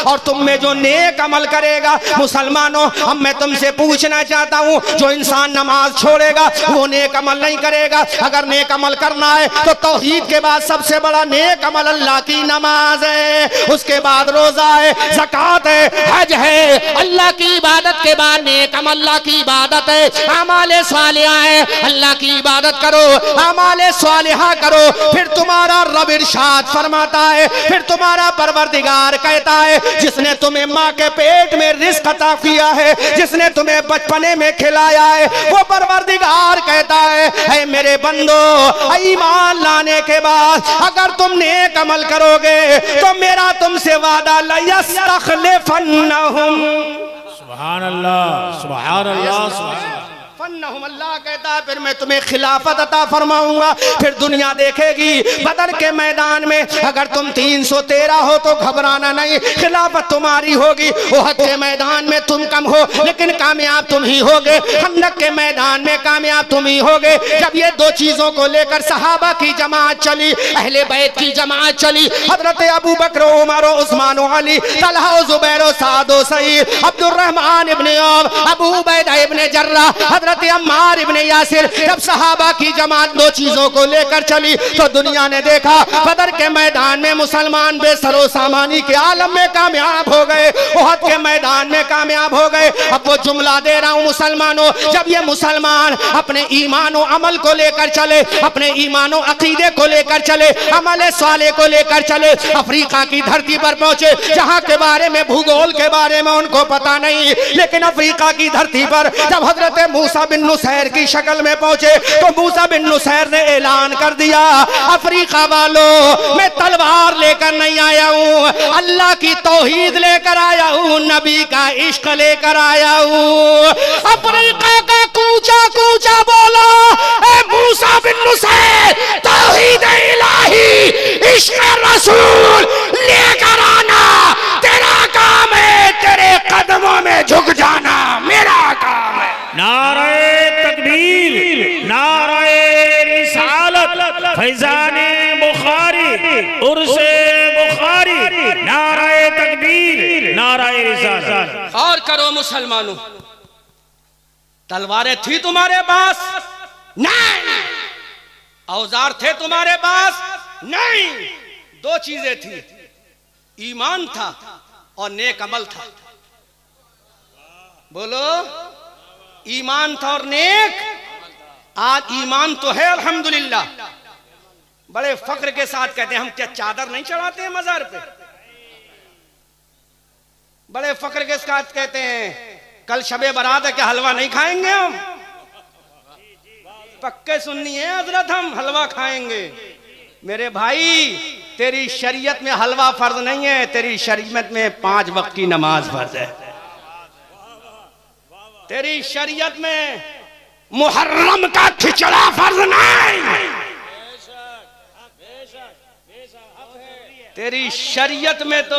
और तुम में जो नेक अमल करेगा। मुसलमानों, अब मैं तुमसे पूछना चाहता हूँ, जो इंसान नमाज छोड़ेगा वो नेक अमल नहीं करेगा। अगर नेक अमल करना है तो तौहीद के बाद सबसे बड़ा नेक अमल अल्लाह की नमाज है, उसके बाद रोजा है, ज़कात है, हज है। अल्लाह की इबादत के बाद नेक अमल अल्लाह की इबादत है, अमाले सालिहा है। अल्लाह की इबादत करो, अमाले सालिहा करो, फिर तुम्हारा रब इरशाद फरमाता है, फिर तुम्हारा परवरदिगार कहता है जिसने तुम्हें माँ के पेट में रिज़्क़ अता किया है, जिसने तुम्हें बचपने में खिलाया है, वो परवरदिगार कहता है ऐ मेरे बंदो, ईमान लाने के बाद अगर तुम नेक अमल करोगे तो मेरा तुमसे वादा लयस्तखलिफन्नहुम। सुभान अल्लाह, सुभान अल्लाह, सुभान अल्लाह। लाअतवफ़न्नहुम, अल्लाह कहता है फिर मैं तुम्हें खिलाफत अता फरमाऊंगा। फिर दुनिया देखेगी बदर के मैदान में अगर तुम 313 हो तो घबराना नहीं, खिलाफत तुम्हारी होगी। उहद के मैदान में तुम कम हो लेकिन कामयाब तुम ही होगे, खंदक के मैदान में कामयाब तुम ही होगे। जब ये दो चीजों को लेकर सहाबा की जमात चली, अहले बैत की जमात चली, हजरत अबू बकर, उमर, उस्मान, अली, तलहा, जुबैर, साद, सईद, अब्दुर्रहमान इब्ने औफ, अबू उबैदा इब्ने जर्राह, हजरत अम्मार इब्ने यासिर, जब सहाबा की जमात दो चीजों को लेकर चली तो दुनिया ने देखा बदर के मैदान में मुसलमान बेसरो सामानी के आलम में कामयाब हो गए, उहद के मैदान में कामयाब हो गए। अब वो जुमला दे रहा हूं मुसलमानों, जब ये मुसलमान अपने ईमान और अमल को लेकर चले, अपने ईमान और अकीदे को लेकर चले, अमल साले को लेकर चले, अफ्रीका की धरती पर पहुंचे जहां के बारे में, भूगोल के बारे में उनको पता नहीं, लेकिन अफ्रीका की धरती पर जब हजरत मूसा बिन नुसैर की शक्ल में पहुंचे तो मूसा बिन नुसैर ने ऐलान कर दिया, अफ्रीका वालों मैं तलवार लेकर नहीं आया हूं, अल्लाह की तौहीद लेकर आया हूं, नबी का इश्क लेकर आया हूं। अफ्रीका का कूचा कूचा बोला, ए मूसा बिन नुसैर, तौहीद इलाही, इश्क रसूल लेकर आना तेरा काम है, तेरे कदमों में झुक जाना मेरा काम है। नारे तकबीर, नारे रिसालत, फैजाने बुखारी, उर्से बुखारी, नारे तकबीर, नारे रिसालत। और करो मुसलमानों, तलवारें थी तुम्हारे पास? नहीं। औजार थे तुम्हारे पास? नहीं। दो चीजें थी, ईमान था और नेक अमल था। बोलो, ईमान था और नेक। आज ईमान तो है अल्हम्दुलिल्लाह, बड़े फक्र के साथ कहते हैं हम क्या चादर नहीं चढ़ाते हैं मजार पे? बड़े फक्र के साथ कहते हैं कल शबे बारात है, क्या हलवा नहीं खाएंगे हम? पक्के सुन्नी है हजरत, हम हलवा खाएंगे। मेरे भाई, तेरी शरीयत में हलवा फर्ज नहीं है, तेरी शरीयत में 5 वक्त की नमाज फर्ज है। तेरी शरीयत में मुहर्रम का खिचड़ा फर्ज नहीं, तेरी शरीयत में तो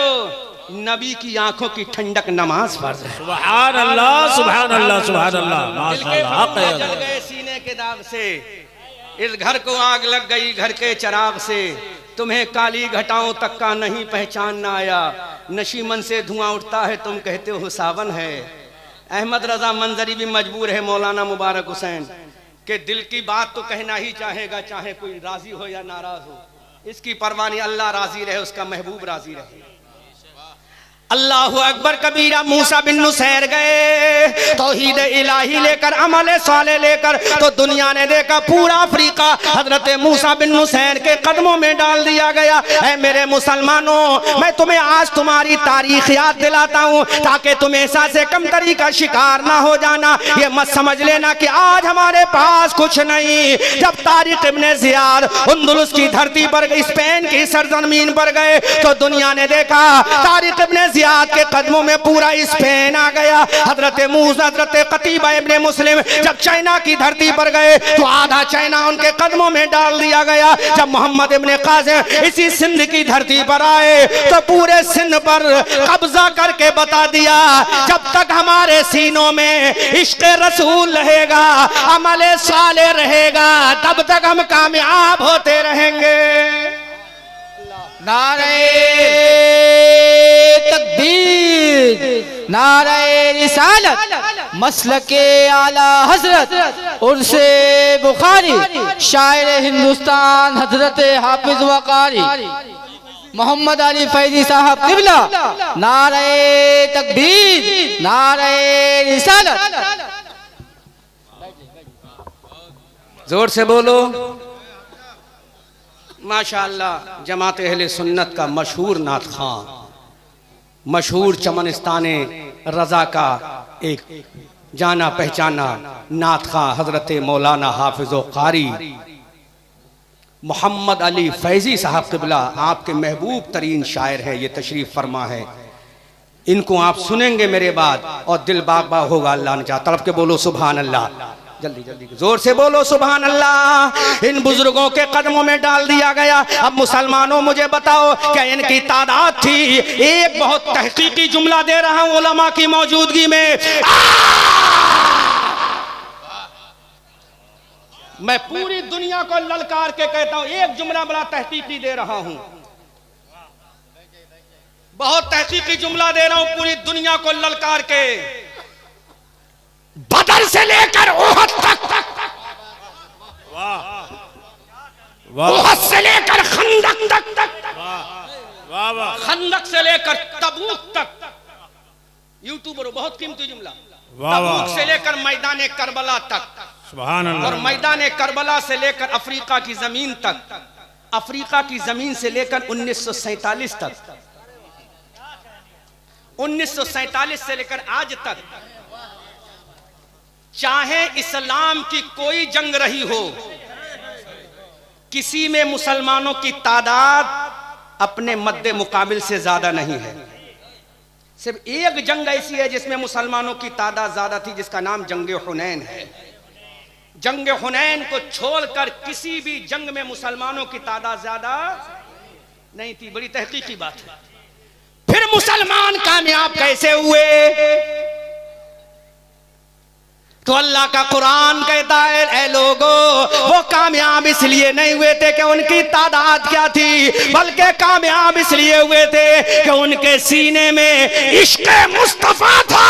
नबी की आंखों की ठंडक नमाज फर्ज है। सुभान अल्लाह, सुभान अल्लाह, सुभान अल्लाह, माशाअल्लाह। जल गए सीने के दाग से, इस घर को आग लग गई घर के चिराग से, तुम्हें काली घटाओं तक का नहीं पहचानना आया, नशीमन से धुआं उठता है तुम कहते हो सावन है। अहमद रजा मंजरी भी मजबूर है मौलाना मुबारक हुसैन के दिल की बात तो कहना ही चाहेगा, चाहे कोई राजी हो या नाराज हो, इसकी परवाह नहीं, अल्लाह राजी रहे, उसका महबूब राजी रहे। अल्लाहु अकबर कबीरा। मूसा बिन नुसैर गए तौहीद इलाही लेकर, अमल साले लेकर, तो दुनिया ने देखा पूरा अफ्रीका हजरत मूसा बिन नुसैर के कदमों में डाल दिया गया। ऐ मेरे मुसलमानों, मैं तुम्हें आज तुम्हारी तारीख याद दिलाता हूँ ताकि तुम ऐसा से कमतरी का शिकार ना हो जाना। ये मत समझ लेना कि आज हमारे पास कुछ नहीं। जब तारिक इब्ने ज़ियाद अंदलुस की धरती पर, स्पेन की सरजमीन पर गए तो दुनिया ने देखा तारिक इब्ने ज़ियाद के कदमों में पूरा स्पेन आ गया। हजरत मूसा, हजरत कतीबा इब्ने मुस्लिम जब चाइना की धरती पर गए तो आधा चाइना उनके कदमों में डाल दिया गया। जब मोहम्मद इब्ने कासिम इसी सिंध की धरती पर आए तो पूरे सिंध पर कब्जा करके बता दिया, जब तक हमारे सीनों में इश्क रसूल रहेगा, अमल साले रहेगा, तब तक हम कामयाब होते रहेंगे। नारे तकबीर, नारे रिसालत, मसलके आला हजरत उर्से बुखारी, शायर हिंदुस्तान हजरत हाफिज वकारी मोहम्मद अली फैजी साहब किबला। नारे तकबीर, नारे रिसालत। जोर से बोलो माशाअल्लाह। जमात अहले सुन्नत का मशहूर नात खां, मशहूर चमनिस्ताने रजा का एक जाना पहचाना नात खां हजरत मौलाना हाफिज़ कारी मोहम्मद अली फैजी साहब क़िबला, आपके महबूब तरीन शायर हैं, ये तशरीफ़ फरमा है। इनको आप सुनेंगे मेरे बाद और दिल बाग बाग होगा। अल्लाह ने चाहा। तड़प के बोलो सुभान अल्लाह। जल्दी जल्दी जोर से बोलो सुभान अल्लाह। इन बुजुर्गों के कदमों में डाल दिया गया। अब मुसलमानों मुझे बताओ क्या इनकी तादाद थी? एक बहुत तहकीकी जुमला दे रहा हूं उलमा की मौजूदगी में। मैं पूरी दुनिया को ललकार के कहता हूं, एक जुमला बड़ा तहकीकी दे रहा हूं, बहुत तहकीकी जुमला दे रहा हूं पूरी दुनिया को ललकार के। बदर से लेकर ओहद तक, ओहद से लेकर खंदक तक, खंदक से लेकर तबूक तक। यूट्यूबर बहुत कीमती जुमला। तबूक से लेकर मैदान करबला तक, सुभान अल्लाह, और मैदान करबला से लेकर अफ्रीका की जमीन तक, अफ्रीका की जमीन से लेकर 1947 तक, 1947 से लेकर आज तक, चाहे इस्लाम की कोई जंग रही हो, किसी में मुसलमानों की तादाद अपने मद्दे मुकाबिल से ज्यादा नहीं है। सिर्फ एक जंग ऐसी है जिसमें मुसलमानों की तादाद ज्यादा थी, जिसका नाम जंग हुनैन है। जंग हुनैन को छोड़कर किसी भी जंग में मुसलमानों की तादाद ज्यादा नहीं थी। बड़ी तहकीकी बात है। फिर मुसलमान कामयाब कैसे हुए? तो अल्लाह का कुरान कहता है, ऐ लोगों, वो कामयाब इसलिए नहीं हुए थे कि उनकी तादाद क्या थी, बल्कि कामयाब इसलिए हुए थे कि उनके सीने में इश्क़ मुस्तफा था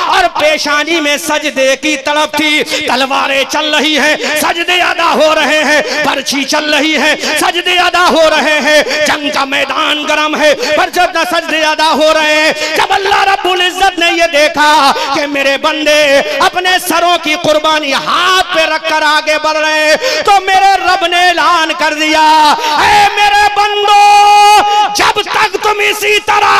और पेशानी में सजदे की तड़प थी। तलवारें चल रही हैं, सजदे अदा हो रहे हैं, बर्छी चल रही है, सजदे अदा हो रहे हैं, जंग का मैदान गर्म है, पर जब न सजदे अदा हो रहे हैं, जब अल्लाह रब्बुल इज्जत ने ये देखा कि मेरे बंदे अपने सरों की कुर्बानी हाथ पे रखकर आगे बढ़ रहे, तो मेरे रब ने ऐलान कर दिया, ऐ मेरे बंदो, जब तक तुम इसी तरह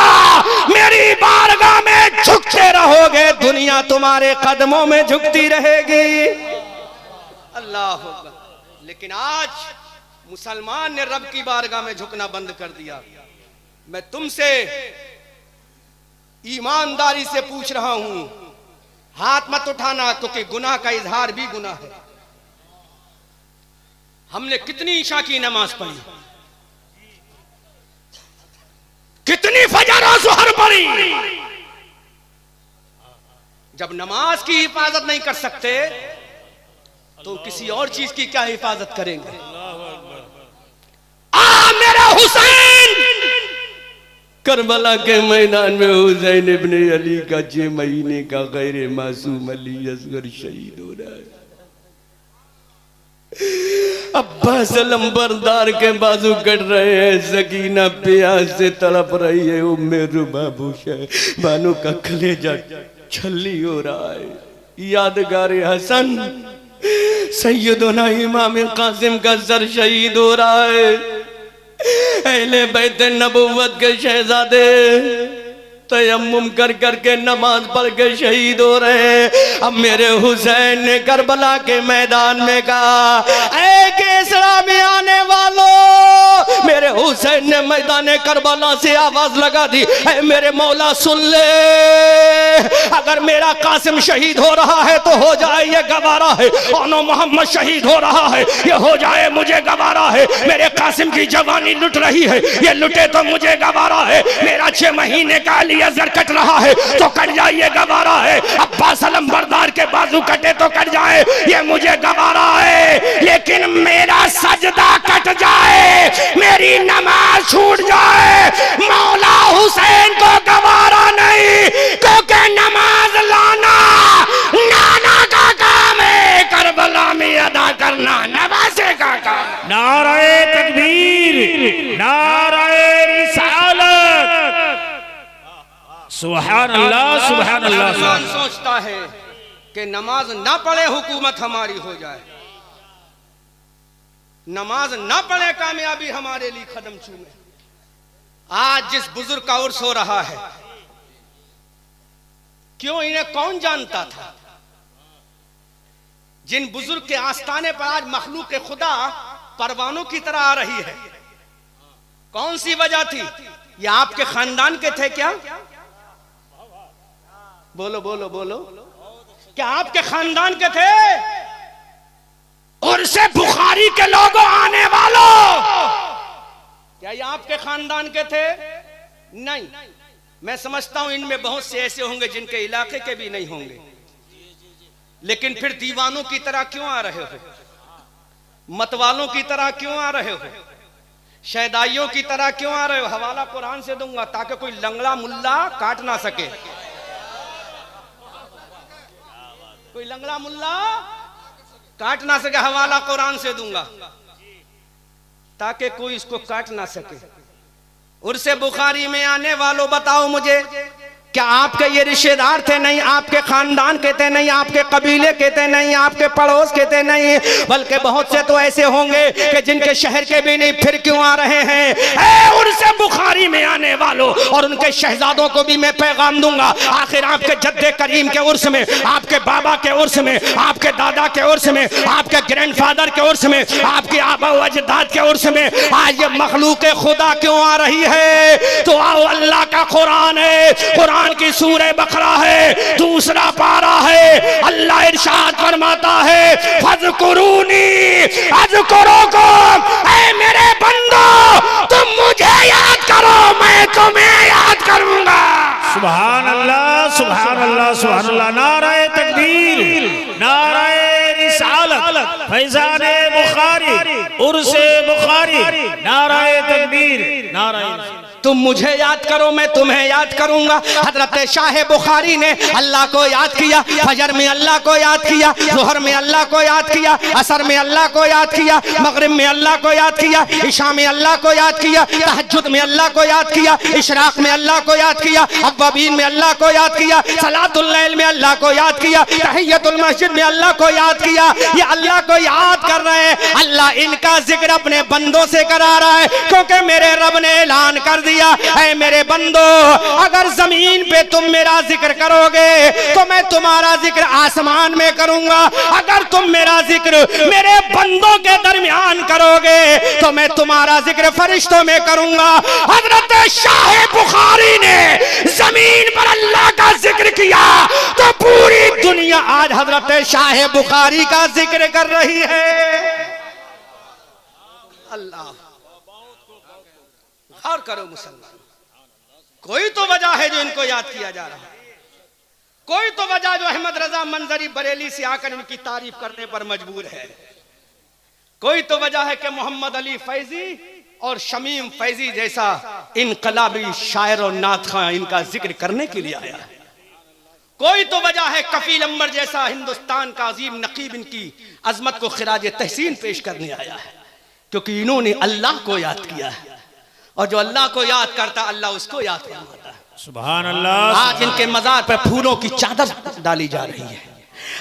मेरी बारगाह में झुकते रहोगे, दुनिया तुम्हारे कदमों में झुकती रहेगी। अल्लाह अकबर। लेकिन आज मुसलमान ने रब की बारगाह में झुकना बंद कर दिया। मैं तुमसे ईमानदारी से पूछ रहा हूं, हाथ मत उठाना, क्योंकि गुनाह का इजहार भी गुनाह है। हमने कितनी ईशा की नमाज पढ़ी, कितनी फजर और ज़ुहर पढ़ी, जब नमाज की हिफाजत नहीं कर सकते तो किसी और चीज की क्या हिफाजत करेंगे? मेरा हुसैन, करबला के मैदान में हुसैन इब्ने अली का 6 महीने का गैर मासूम अली असगर शहीद हो रहा है। अब्बास अलंबरदार के बाजू कट रहे हैं, सकीना प्यास से तड़प रही है, उम्मे रुबाबूशा बानो का कलेजा छल्ली हो रहा है। यादगार हसन सैयदना इमाम कासिम का सर शहीद हो रहा है। अहले बैत नबुव्वत के शहजादे तयम्मुम कर करके नमाज पढ़ के शहीद हो रहे हैं। अब मेरे हुसैन ने करबला के मैदान में कहा, ऐ केसरा में आने वालों, मेरे हुसैन ने मैदान करबला से आवाज लगा दी, ऐ मेरे मौला सुन ले, अगर मेरा कासिम शहीद हो रहा है तो हो जाए, ये गवारा है। ओनो मोहम्मद शहीद हो रहा है, ये हो जाए, मुझे गवारा है। मेरे कासिम की जवानी लुट रही है, ये लुटे तो मुझे गवारा है। मेरा 6 महीने का अली असगर कट रहा है तो कट जाए, ये गवारा है। अब्बास अलंबरदार के बाजू कटे तो कट जाए, ये मुझे गवारा है। लेकिन मेरा सजदा कट जाए, मेरी नमाज छूट जाए, मौला हुसैन को गवारा नहीं, क्योंकि नमाज लाना नाना का काम है, करबला में अदा करना नवासे का काम। नाराए तकबीर, नाराए रिसालत, सुभान अल्लाह, सुभान अल्लाह। इंसान सोचता है कि नमाज ना पढ़े हुकूमत हमारी हो जाए, नमाज ना पढ़े कामयाबी हमारे लिए कदम चूमे। आज जिस बुजुर्ग का उर्स हो रहा है, क्यों, इन्हें कौन जानता था? जिन बुजुर्ग के आस्थाने पर आज मखलूक खुदा परवानों की तरह आ रही है, कौन सी वजह थी? ये आपके खानदान के थे क्या? बोलो बोलो बोलो, क्या आपके खानदान के थे? उर्स बुखारी के लोगों आने वालों, क्या ये आपके खानदान के थे? नहीं। मैं समझता हूं इनमें बहुत से ऐसे होंगे जिनके इलाके के भी नहीं होंगे, लेकिन फिर दीवानों की तरह क्यों आ रहे हो? मतवालों की तरह क्यों आ रहे हो? शहदाइयों की तरह क्यों आ रहे हो? हवाला कुरान से दूंगा ताकि कोई लंगड़ा मुल्ला काट ना सके। कोई लंगड़ा मुल्ला काट ना सके, हवाला कुरान से दूंगा ताकि कोई इसको काट ना सके। उर्से बुखारी में आने वालों बताओ मुझे, क्या आपके ये रिश्तेदार थे? नहीं। आपके खानदान के थे? नहीं। आपके कबीले के थे? नहीं। आपके पड़ोस के थे? नहीं। बल्कि बहुत से तो ऐसे होंगे कि जिनके शहर के भी नहीं, फिर क्यों आ रहे हैं? उर्से बुखारी में आने वालों और उनके शहजादों को भी मैं पैगाम दूंगा। आखिर आपके जद्दे करीम के उर्स में, आपके बाबा के उर्स में, आपके दादा के उर्स में, आपके ग्रैंडफादर के उर्स में, आपके आबा व अजदाद के उर्स में आज ये मखलूक खुदा क्यों आ रही है? तो आओ, अल्लाह का कुरान है, कुरान की सूरह बकरा है, दूसरा पारा है। अल्लाह इरशाद फरमाता है, फज़कुरूनी अज़कुरुकुम, ऐ मेरे बंदो तुम मुझे याद करो, मैं तुम्हें याद करूंगा। सुभान अल्लाह, सुभान अल्लाह, सुभान अल्लाह। नाराए तकबीर, नाराए रिसालत, फैज़ाने बुखारी, उर्से बुखारी, नाराए तकबीर, नाराए। तुम मुझे याद करो, मैं तुम्हें याद करूंगा। हजरत शाह बुखारी ने अल्लाह को याद किया, फजर में अल्लाह को याद किया, ज़ोहर में अल्लाह को याद किया, असर में अल्लाह को याद किया, मगरिब में अल्लाह को याद किया, इशा में अल्लाह को याद किया, तहज्जुद में अल्लाह को याद किया, इशराक में अल्लाह को याद किया, अव्वाबीन में अल्लाह को याद किया, सलातुल लैल में अल्लाह को याद किया, तहियतुल मस्जिद में अल्लाह को याद किया। ये अल्लाह को याद कर रहे हैं। अल्लाह इनका जिक्र अपने बंदों से करा रहा है, क्योंकि मेरे रब ने ऐलान कर दिया, ऐ मेरे बंदो, अगर जमीन पे तुम मेरा जिक्र करोगे तो मैं तुम्हारा जिक्र आसमान में करूंगा। अगर तुम मेरा जिक्र मेरे बंदों के दरमियान करोगे तो मैं तुम्हारा जिक्र फरिश्तों में करूंगा। हजरत शाह बुखारी ने जमीन पर अल्लाह का जिक्र किया तो पूरी दुनिया आज हजरत शाह बुखारी का जिक्र कर रही है। अल्लाह, और करो मुसलमान, कोई तो वजह है जो इनको याद किया जा रहा है, कोई तो वजह जो अहमद रजा मंजरी बरेली से आकर इनकी तारीफ करने पर मजबूर है, कोई तो वजह है कि मोहम्मद अली फैजी और शमीम फैजी जैसा इनकलाबी शायर और नात खां इनका जिक्र करने के लिए आया है, कोई तो वजह है कफील अम्बर जैसा हिंदुस्तान का अजीम नकीब इनकी अजमत को खिराज तहसीन पेश करने आया है, क्योंकि इन्होंने अल्लाह को याद किया है और जो अल्लाह को याद करता अल्लाह उसको याद फरमाता है। सुभान अल्लाह। आज इनके मजार पर फूलों की चादर डाली जा रही है,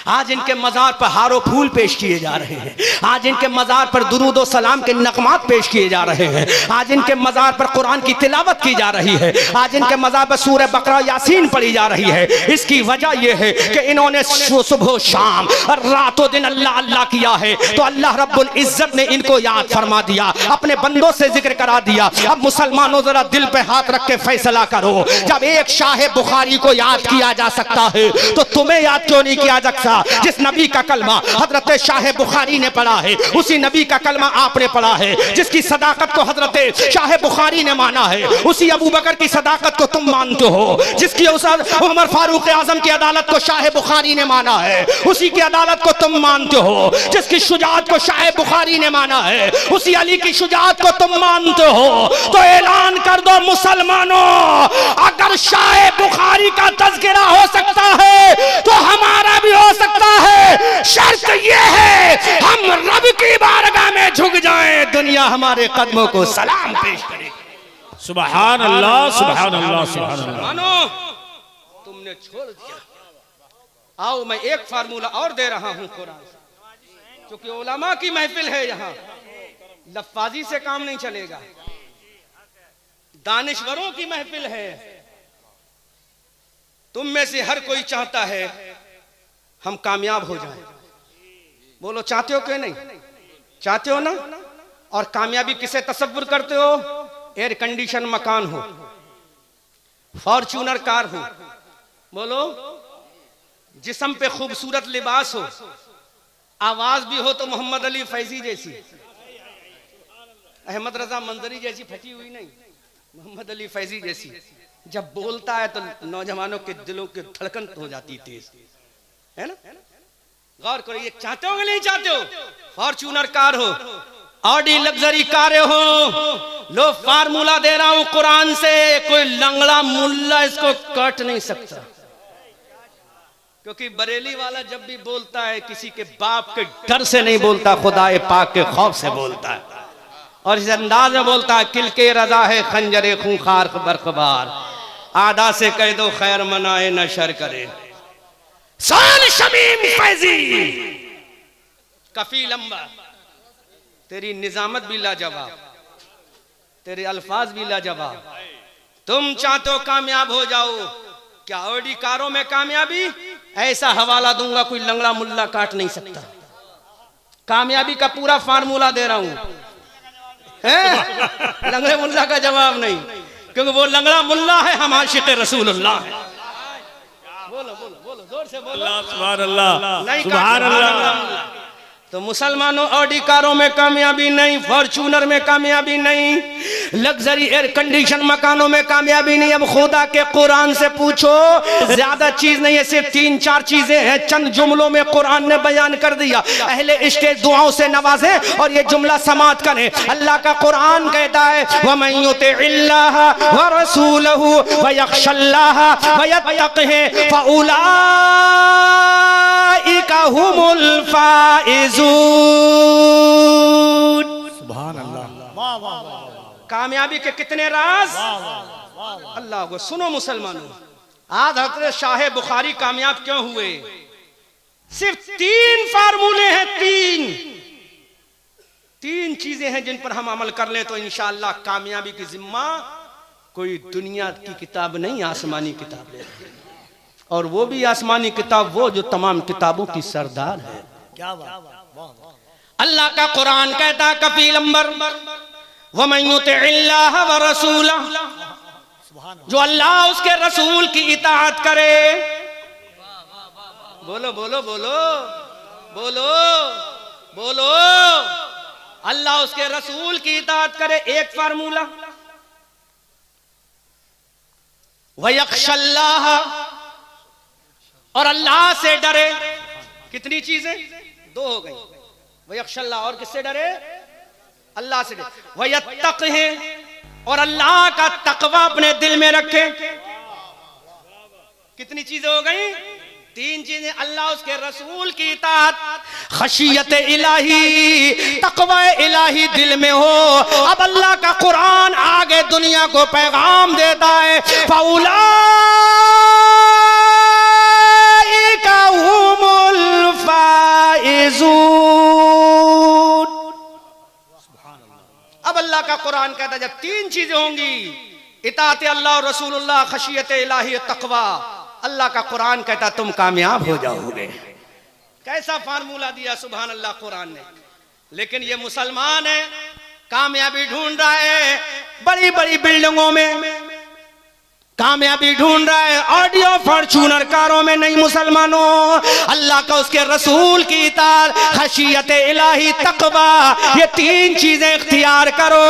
आज इनके मजार पर हारो फूल पेश किए जा रहे हैं, आज इनके मजार पर दुरूद व सलाम के नगमात पेश किए जा रहे हैं, आज इनके मजार पर कुरान की तिलावत की जा रही है, आज इनके मजार पर सूरह बकरा यासीन पढ़ी जा रही है। इसकी वजह यह है कि इन्होंने सुबह शाम रातों दिन अल्लाह अल्लाह किया है, तो अल्लाह रब्बुल इज्जत ने इनको याद फरमा दिया, अपने बंदों से जिक्र करा दिया। अब मुसलमानों जरा दिल पे हाथ रख के फैसला करो, जब एक शाह बुखारी को याद किया जा सकता है तो तुम्हें याद क्यों नहीं किया जा सकता? जिस नबी का कलमा हजरत शाह बुखारी ने पढ़ा है उसी नबी का कलमा आपने पढ़ा है, जिसकी सदाकत को हजरत शाह बुखारी ने माना है उसी अबू बकर की सदाकत को तुम मानते हो, जिसकी उमर फारूक आजम की अदालत को शाह बुखारी ने माना है उसी की अदालत को तुम मानते हो, जिसकी शुजाअत को शाह बुखारी ने माना है उसी अली की शुजाअत को तुम मानते हो। तो ऐलान कर दो मुसलमानों, अगर शाह बुखारी का तज़किरा हो सकता है तो हमारा भी हो सकता है। शर्त यह है हम रब की बारगाह में झुक जाएं, दुनिया हमारे कदमों को सलाम पेश करे। सुभान अल्लाह, सुभान अल्लाह, सुभान अल्लाह। मानो तुमने छोड़ दिया, आओ मैं एक फार्मूला और दे रहा हूं कुरान से, क्योंकि उलमा की महफिल है, यहाँ लफ्फाजी से काम नहीं चलेगा, दानिश्वरों की महफिल है। तुम में से हर कोई चाहता है हम कामयाब हो जाएं, बोलो चाहते हो क्यों नहीं? चाहते हो ना? और कामयाबी किसे तसव्वुर करते हो? एयर कंडीशन मकान हो, फॉर्च्यूनर कार हो, बोलो जिस्म पे खूबसूरत लिबास हो, आवाज भी हो तो मोहम्मद अली फैजी जैसी, अहमद रजा मंजरी जैसी फटी हुई नहीं, मोहम्मद अली फैजी जैसी। जब बोलता है तो नौजवानों के दिलों की धड़कन हो जाती तेज, है ना। गौर करो, ये चाहते हो कि नहीं चाहते हो? फॉर्च्यूनर कार हो, ऑडी लग्जरी कारें हो, लो फार्मूला दे रहा हूं कुरान से, कोई लंगड़ा मुल्ला इसको काट नहीं सकता। क्योंकि बरेली वाला जब भी बोलता है किसी के बाप के डर से नहीं बोलता, खुदाए पाक के खौफ से बोलता है, और इस अंदाज में बोलता है किल के रजा है खंजरे खूंखार बरखबार, आदा से कह दो खैर मनाए न शर करे। सान शमीम फैजी कफील अंबर, तेरी निजामत भी लाजवाब, तेरे अल्फाज भी लाजवाब। तुम चाहते हो कामयाब हो जाओ, क्या ऑडी कारों में कामयाबी? ऐसा हवाला दूंगा कोई लंगड़ा मुल्ला काट नहीं सकता। कामयाबी का पूरा फार्मूला दे रहा हूं, लंगड़े मुल्ला का जवाब नहीं, क्योंकि वो लंगड़ा मुल्ला है, हम आशिक़ रसूलुल्लाह है। बोलो बोलो बोलो, जोर से बोलो, सुभान अल्लाह, नहीं सुभान अल्लाह। तो मुसलमानों, ऑडी कारों में कामयाबी नहीं, फॉर्च्यूनर में कामयाबी नहीं, लग्जरी एयर कंडीशन मकानों में कामयाबी नहीं। अब खुदा के कुरान से पूछो, ज्यादा चीज नहीं है, सिर्फ 3-4 चीजें हैं, चंद जुमलों में कुरान ने बयान कर दिया। अहले स्टेज दुआओं से नवाजे और ये जुमला समात करें। अल्लाह का कुरान कहता है वमन युतिइल्लाह व रसूलहु व यख्शल्लाह व यत्तक़िहि फउलाइका हुमुल फाइज़ून। सुभान अल्लाह। कामयाबी के कितने राज अल्लाह को सुनो मुसलमानों। आज हजरत शाह बुखारी कामयाब क्यों हुए? सिर्फ 3 फार्मूले हैं, 3 चीजें हैं जिन पर हम अमल कर ले तो इंशाअल्लाह कामयाबी की जिम्मा कोई दुनिया की किताब नहीं, आसमानी किताब ले, और वो भी आसमानी किताब वो जो तमाम किताबों की सरदार है। क्या बात। अल्लाह का कुरान कहता कफील अंबर वमन युतिइल्लाह व रसूलह, जो अल्लाह उसके रसूल की इताअत करे। बोलो बोलो बोलो बोलो बोलो, अल्लाह उसके रसूल की इताअत करे, एक फार्मूला। व यख्शल्लाह, और अल्लाह से डरे। कितनी चीजें? 2 हो गई। वयख्शल्लाह, और किससे डरे? अल्लाह से डरे। वयत्तक़िहि, और अल्लाह का तकवा अपने दिल में रखे। कितनी चीजें हो गई? 3 चीजें। अल्लाह उसके रसूल की इताअत, खशियत इलाही, तकवा इलाही दिल में हो। अब अल्लाह का कुरान आगे दुनिया को पैगाम देता है फउलाइका हुमुल फाइज़ून। अब अल्लाह का कुरान कहता है जब 3 चीजें होंगी, इताअत अल्लाह और रसूलुल्लाह, खशियत इलाही, तकवा, अल्लाह का कुरान कहता तुम कामयाब हो जाओगे। कैसा फार्मूला दिया सुभान अल्लाह कुरान ने। लेकिन ये मुसलमान है, कामयाबी ढूंढ रहा है बड़ी बड़ी बिल्डिंगों में, कामयाबी ढूंढ रहा है ऑडियो फॉर्च्यूनर कारों में नहीं। मुसलमानों, अल्लाह का उसके रसूल की इताअत, खशियत इलाही, तकवा, ये 3 चीजें इख्तियार करो,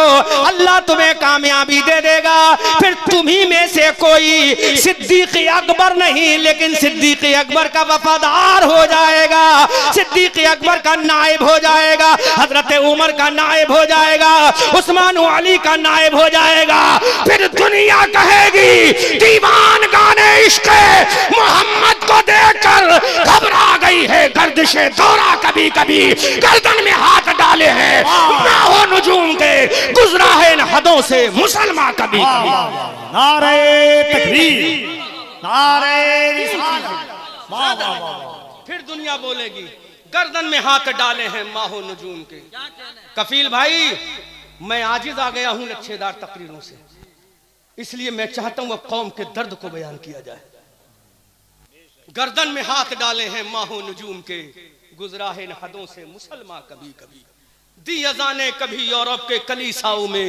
अल्लाह तुम्हें कामयाबी दे देगा। फिर तुम्ही में से कोई सिद्दीक अकबर नहीं, लेकिन सिद्दीक अकबर का वफादार हो जाएगा, सिद्दीक अकबर का नायब हो जाएगा, हजरत उमर का नायब हो जाएगा, उस्मान अली का नायब हो जाएगा। फिर दुनिया कहेगी दीवान गाने इश्क़ मोहम्मद को देखकर घबरा गई है, गर्दिशे दौरा कभी कभी गर्दन में हाथ डाले हैं, माहो नुजूम के गुजरा है इन हदों से मुसलमान कभी कभी। नारे तकबीर, नारे रिसालत। फिर दुनिया बोलेगी गर्दन में हाथ डाले हैं माहो नुजूम के। कफील भाई, मैं आजिज आ गया हूं लच्छेदार तकरीरों से, इसलिए मैं चाहता हूं अब कौम के दर्द को बयान किया जाए। गर्दन में हाथ डाले हैं माहो नुजूम के, गुजरा है इन हदों से मुसलमान कभी कभी। दी अजाने कभी यूरोप के कलीसाओं में,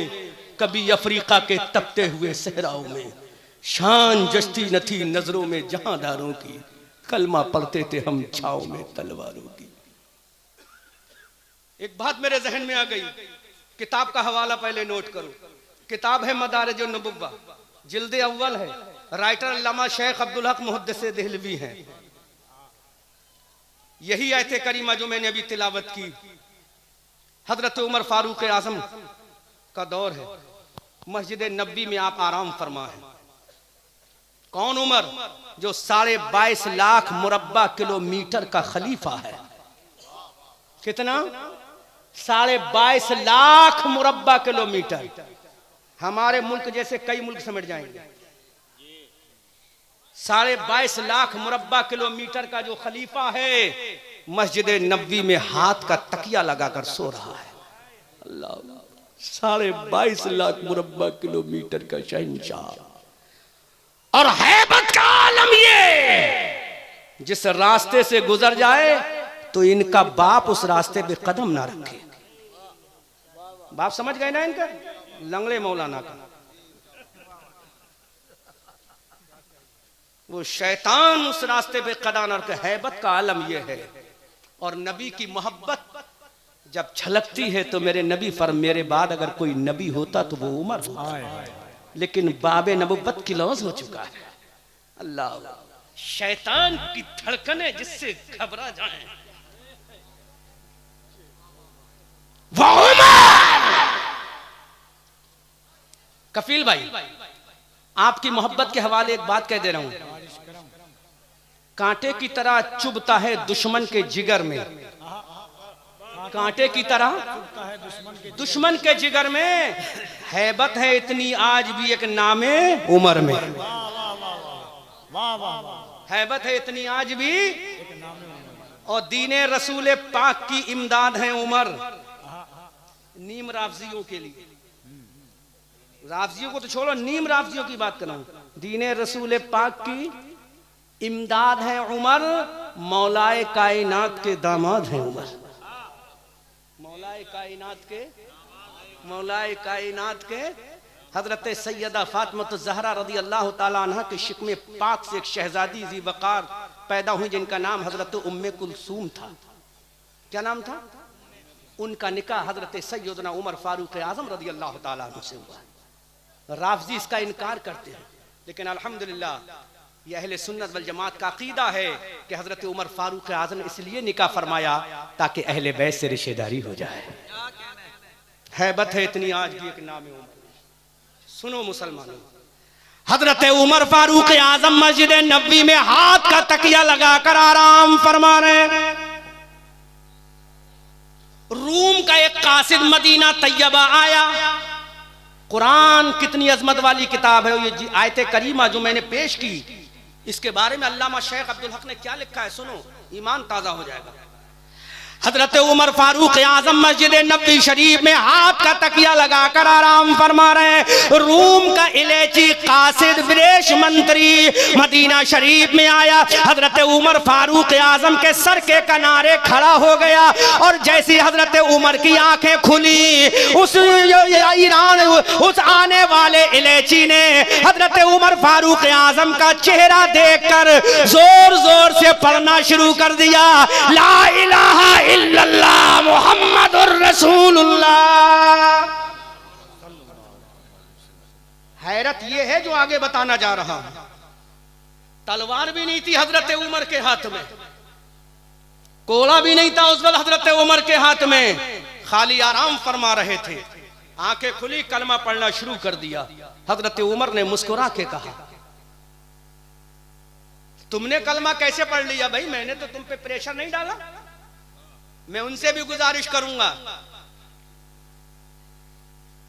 कभी अफ्रीका के तपते हुए सहराओं में। शान जस्ती न थी नजरों में जहांदारों की, कलमा पढ़ते थे हम छाओं में तलवारों की। एक बात मेरे जहन में आ गई, किताब का हवाला पहले नोट करो। किताब है मदारिज नबुव्वा, जिल्द अव्वल है, राइटर अल्लामा शेख अब्दुल हक मुहद्दिस देहलवी हैं। यही आयत करीमा जो मैंने अभी तिलावत की, हजरत उमर फारूक आजम का दौर है, मस्जिद नबी में आप आराम फरमा है। कौन उमर? जो 22.5 लाख मुरब्बा किलोमीटर का खलीफा है। कितना? 22.5 लाख मुरब्बा किलोमीटर। हमारे मुल्क जैसे कई मुल्क समझ जाएंगे। 22.5 लाख मुरब्बा किलोमीटर का जो खलीफा है, मस्जिद नबी में हाथ का तकिया लगाकर सो रहा है। अल्लाह, 22.5 लाख मुरब्बा किलोमीटर का शहंशाह और हैबत का आलम ये, जिस रास्ते से गुजर जाए तो इनका बाप उस रास्ते पे कदम ना रखे। बाप समझ गए ना इनका? लंगड़े मौलाना का वो शैतान उस रास्ते पे कदम ना रखे। हैबत का आलम ये है। और नबी की मोहब्बत जब छलकती है तो मेरे नबी फर मेरे बाद अगर कोई नबी होता तो वो उमर होता, लेकिन बाबे नबुव्वत की लौज हो चुका है। अल्लाह, शैतान की धड़कनें जिससे घबरा जाएं वो उमर। कफील भाई, आपकी मोहब्बत के हवाले एक बात कह दे रहा हूं। कांटे की तरह चुभता है दुश्मन के जिगर में, कांटे की तरह दुश्मन के जिगर में हैबत है इतनी आज भी एक नामे उमर में। हैबत है इतनी आज भी, और दीने रसूल पाक की इमदाद है उमर। नीम राफजियों के लिए, राफजियों को तो छोड़ो, नीम राफजियों की बात कर रहा हूं। दीने रसूल पाक की इमदाद है उमर। मौलाए कायनात के दामाद हैं उमर। मौलाए कायनात के हजरत सैयदा फातिमा ज़हरा रदी अल्लाह ताला अन्हा के शिकमे पाक से एक शहजादी ज़ी वक़ार पैदा हुई जिनका नाम हजरत उम्मे कुलसूम था। क्या नाम था? उनका निकाह हजरत सैयदना उमर फारूक आजम रदी अल्लाह ताला अन्हु से हुआ। राफजी इसका इनकार करते हैं, लेकिन अल्हम्दुलिल्लाह ये अहले सुन्नत वल जमात का अकीदा है कि हजरत उमर फारूक आजम इसलिए निकाह फरमाया ताकि अहले बैत से रिश्तेदारी हो जाए। हैबत है इतनी आज भी एक नाम उमर। सुनो मुसलमानों, हजरत उमर फारूक आजम मस्जिद नबी में हाथ का तकिया लगाकर आराम फरमा रहे हैं। रूम का एक कासिद मदीना तैयबा आया। कुरान कितनी अजमत वाली किताब है। ये आयत करीमा जो मैंने पेश की, इसके बारे में अल्लामा शेख अब्दुल हक ने क्या लिखा है, सुनो, ईमान ताजा हो जाएगा। हजरत उमर फारूक आजम मस्जिद नबी शरीफ में हाथ का तकिया लगाकर आराम फरमा रहे हैं। रूम का इलेची कासिद विदेश मंत्री मदीना शरीफ में आया। हजरत उमर फारूक आजम के सर के किनारे खड़ा हो गया और जैसी हजरत उमर की आंखें खुली, उस ईरान उस आने वाले इलेची ने हजरत उमर फारूक आजम का चेहरा देखकर जोर जोर से पढ़ना शुरू कर दिया, ला इलाहा इल्लल्लाह मुहम्मदुर रसूलुल्लाह। हैरत ये है जो आगे बताना जा रहा हूं। तलवार भी नहीं थी हजरत उमर के हाथ में, कोड़ा भी नहीं था उस वक्त हजरत उमर के हाथ में, खाली आराम फरमा रहे थे। आंखें खुली, कलमा पढ़ना शुरू कर दिया। हजरत उमर ने मुस्कुरा के कहा, तुमने कलमा कैसे पढ़ लिया भाई? मैंने तो तुम पे प्रेशर नहीं डाला। मैं उनसे भी गुजारिश करूंगा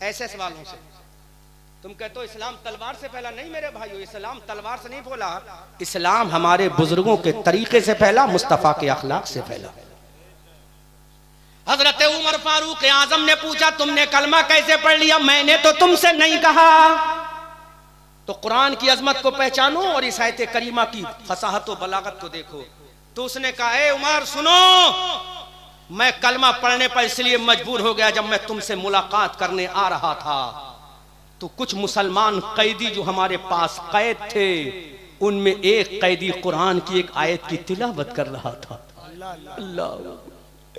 ऐसे सवालों से। तुम कहते हो इस्लाम तलवार से फैला, नहीं मेरे भाइयों, इस्लाम तलवार से नहीं फैला। इस्लाम हमारे बुजुर्गों के तरीके से फैला, मुस्तफा के अखलाक से फैला। हजरत उमर फारूक आजम ने पूछा, तुमने कलमा कैसे पढ़ लिया? मैंने तो तुमसे नहीं कहा। तो कुरान की अजमत को पहचानो और इस आयत करीमा की फसाहत व बलागत को देखो। तो उसने कहा, ए उमर सुनो, मैं कलमा पढ़ने पर इसलिए मजबूर हो गया, जब मैं तुमसे मुलाकात करने आ रहा था तो कुछ मुसलमान कैदी जो हमारे पास कैद थे, उनमें एक कैदी कुरान की एक आयत की तिलावत कर रहा था। अल्लाह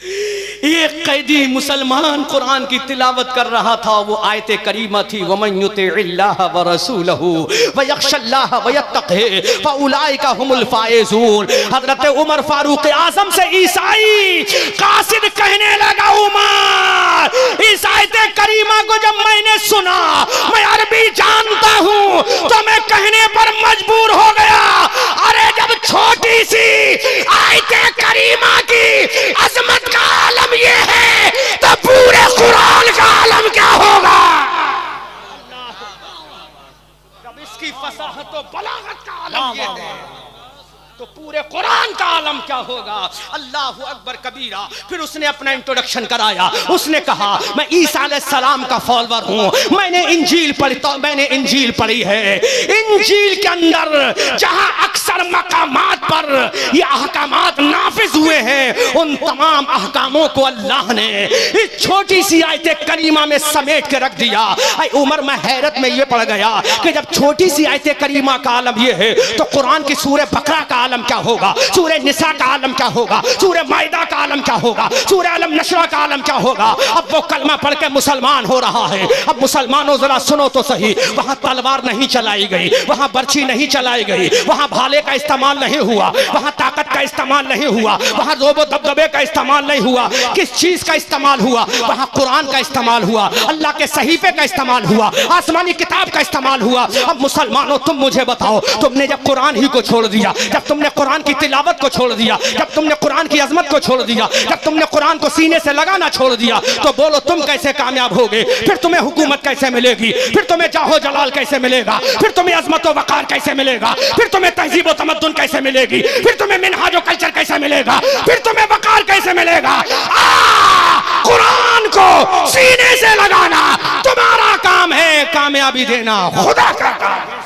एक कैदी मुसलमान कुरान की तिलावत कर रहा था, वो आयत करीमा थी वमन युतिइल्लाह व रसूलहु व यख्शल्लाह व यत्तक़ी फउलाइका हुमुल फाइज़ून। हजरत उमर फारूक आजम से ईसाई कासिद कहने लगा, उमर इस आयत करीमा को जब मैंने सुना, मैं अरबी जानता हूँ तो मैं कहने पर मजबूर हो गया, अरे जब छोटी सी आयत करीमा की अजमत का आलम ये है तो पूरे कुरान का आलम क्या होगा। जब इसकी फसाहत और बलागत का आलम ये है तो पूरे कुरान का आलम क्या होगा। अल्लाहु अकबर कबीरा। फिर उसने अपना इंट्रोडक्शन कराया, उसने कहा मैं ईसा अलैहिस्सलाम का फॉलोअर हूँ, मैंने इंजील पढ़ी है। इंजील के अंदर जहां अक्सर मकामात पर ये अहकामात नाफिज हुए हैं, उन तमाम अहकामों को अल्लाह ने इस छोटी सी आयत करीमा में समेट के रख दिया। उमर मैं हैरत में ये पड़ गया कि जब छोटी सी आयत करीमा का आलम ये है तो कुरान की सूरह बकरा का आलम क्या होगा, सूरह निसा का आलम क्या होगा, सूरह माइदा का आलम क्या होगा, सूरह अलम नशरा का आलम क्या होगा। अब वो कलमा पढ़ के मुसलमान हो रहा है। अब मुसलमानों जरा सुनो तो सही, वहां तलवार नहीं चलाई गई, वहां बर्छी नहीं चलाई गई, वहां भाले का इस्तेमाल नहीं हुआ, वहां ताकत का इस्तेमाल नहीं हुआ, वहां रोबो दबदबे का इस्तेमाल नहीं हुआ। किस चीज का इस्तेमाल हुआ? वहां कुरान का इस्तेमाल हुआ, अल्लाह के सहीफे का इस्तेमाल हुआ, आसमानी किताब का इस्तेमाल हुआ। अब मुसलमानों तुम मुझे बताओ, तुमने जब कुरान ही को छोड़ दिया, जब तुमने कुरान की तिलावत को छोड़ दिया, जब तुमने कुरान की अजमत को छोड़ दिया, जब तुमने कुरान को सीने से लगाना छोड़ दिया, तो बोलो तुम कैसे कामयाब होगे? फिर तुम्हें हुकूमत कैसे मिलेगी? फिर तुम्हें जाहो जलाल कैसे मिलेगा? फिर तुम्हें अजमत व वकार कैसे मिलेगा? फिर तुम्हें तहजीब व तमद्दुन कैसे मिलेगी? फिर तुम्हें मिनहाज व कल्चर कैसे मिलेगा? फिर तुम्हें वकार कैसे मिलेगा? कुरान को सीने से लगाना तुम्हारा काम है, कामयाबी देना खुदा का काम है।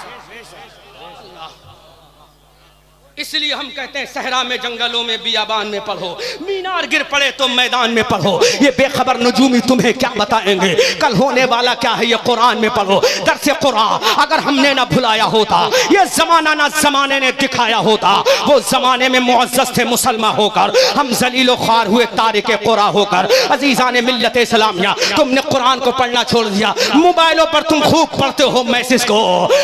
इसलिए हम कहते हैं सहरा में, जंगलों में, बियाबान में पढ़ो, मीनार गिर पड़े तो मैदान में पढ़ो। ये बेखबर नजूमी तुम्हें क्या बताएंगे, कल होने वाला क्या है ये कुरान में पढ़ो। दरसे कुरान अगर हमने ना भुलाया होता, ये जमाना ना जमाने ने दिखाया होता, वो जमाने में मुअज़्ज़ज़ थे मुसलमान होकर, हम जलीलो ख्वार हुए तारिके कुरान होकर। अजीज़ान मिल्लत इस्लामिया, तुमने कुरान को पढ़ना छोड़ दिया, मोबाइलों पर तुम खूब पढ़ते हो मैसेज को,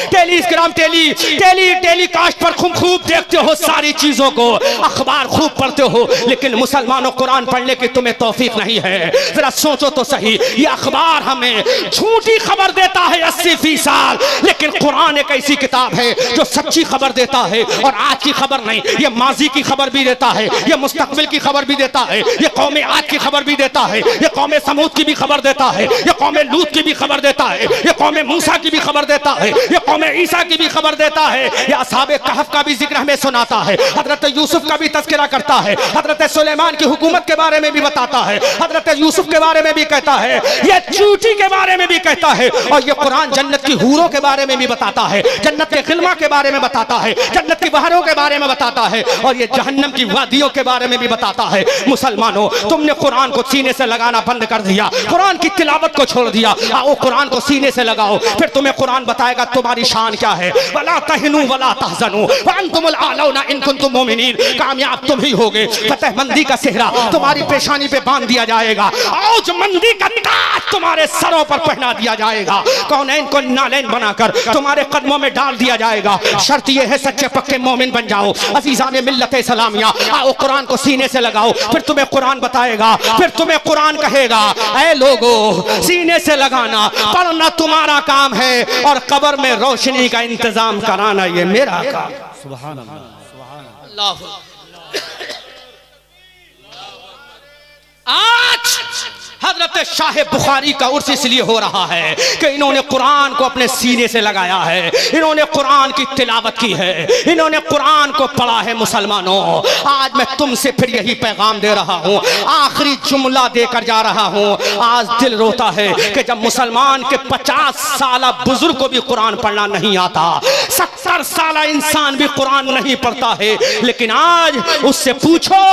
टेलीग्राम टेलीकास्ट पर खूब देखते हो सारी चीजों को, अखबार खूब पढ़ते हो, लेकिन मुसलमानों कुरान पढ़ने की तुम्हें तौफीक नहीं है। जरा सोचो तो सही, ये अखबार हमें झूठी खबर देता है 80%, लेकिन कुरान एक ऐसी किताब है जो सच्ची खबर देता है, और आज की खबर नहीं, ये माजी की खबर भी देता है, ये मुस्तकबिल की खबर भी देता है, ये कौमे आद की खबर भी देता है, ये कौमे समूद की भी खबर देता है, ये कौमे लूत की भी खबर देता है, ये कौमे मूसा की भी खबर देता है, ये कौमे ईसा की भी खबर देता है, ये असहाबे कहफ का भी जिक्र हमें सुनाता है, हजरत यूसुफ का भी तज़किरा करता है, हजरत सुलेमान की हुकूमत के बारे में भी बताता है, हजरत यूसुफ के बारे में भी कहता है, ये चूटी के बारे में भी कहता है, और ये कुरान जन्नत की हूरों के बारे में भी बताता है, जन्नत के खिलमा के बारे में बताता है, जन्नत की बहारों के बारे में बताता है, और ये जहन्नम की वादियों के बारे में भी बताता है। मुसलमानों, तुमने कुरान को सीने से लगाना बंद कर दिया, कुरान की तिलावत को छोड़ दिया। आओ कुरान को सीने से लगाओ, फिर तुम्हें कुरान बताएगा तुम्हारी शान क्या है। वला तहनु वला तहज़नु व अंतुमुल आलौना इन कुंतुम मोमिनीन, कामयाब तुम ही होगे। फतहमंदी का सेहरा तुम्हारी पेशानी पे बांध दिया जाएगा, औजमंदी का ताज तुम्हारे सरों पर पहना दिया जाएगा, कौनैन को नालैन बनाकर तुम्हारे कदमों में डाल दिया जाएगा। शर्त यह है सच्चे पक्के मोमिन बन जाओ। अजीज़ान मिल्लत इस्लामिया, आओ कुरान को सीने से लगाओ, फिर तुम्हें कुरान बताएगा, फिर तुम्हें कुरान कहेगा ऐ लोगो सीने से लगाना, पढ़ना तुम्हारा काम है, और कब्र में रोशनी का इंतजाम कराना ये मेरा काम। सुभान अल्लाह। आज हजरत शाह बुखारी का उर्स इसलिए हो रहा है कि इन्होंने कुरान को अपने सीने से लगाया है, इन्होंने कुरान की तिलावत की है, इन्होंने कुरान को पढ़ा है। मुसलमानों, आज मैं तुमसे फिर यही पैगाम दे रहा हूँ, आखिरी जुमला देकर जा रहा हूँ। आज दिल रोता है कि जब मुसलमान के 50 साल बुजुर्ग को भी कुरान पढ़ना नहीं आता, 70 साल इंसान भी कुरान नहीं पढ़ता है, लेकिन आज उससे पूछो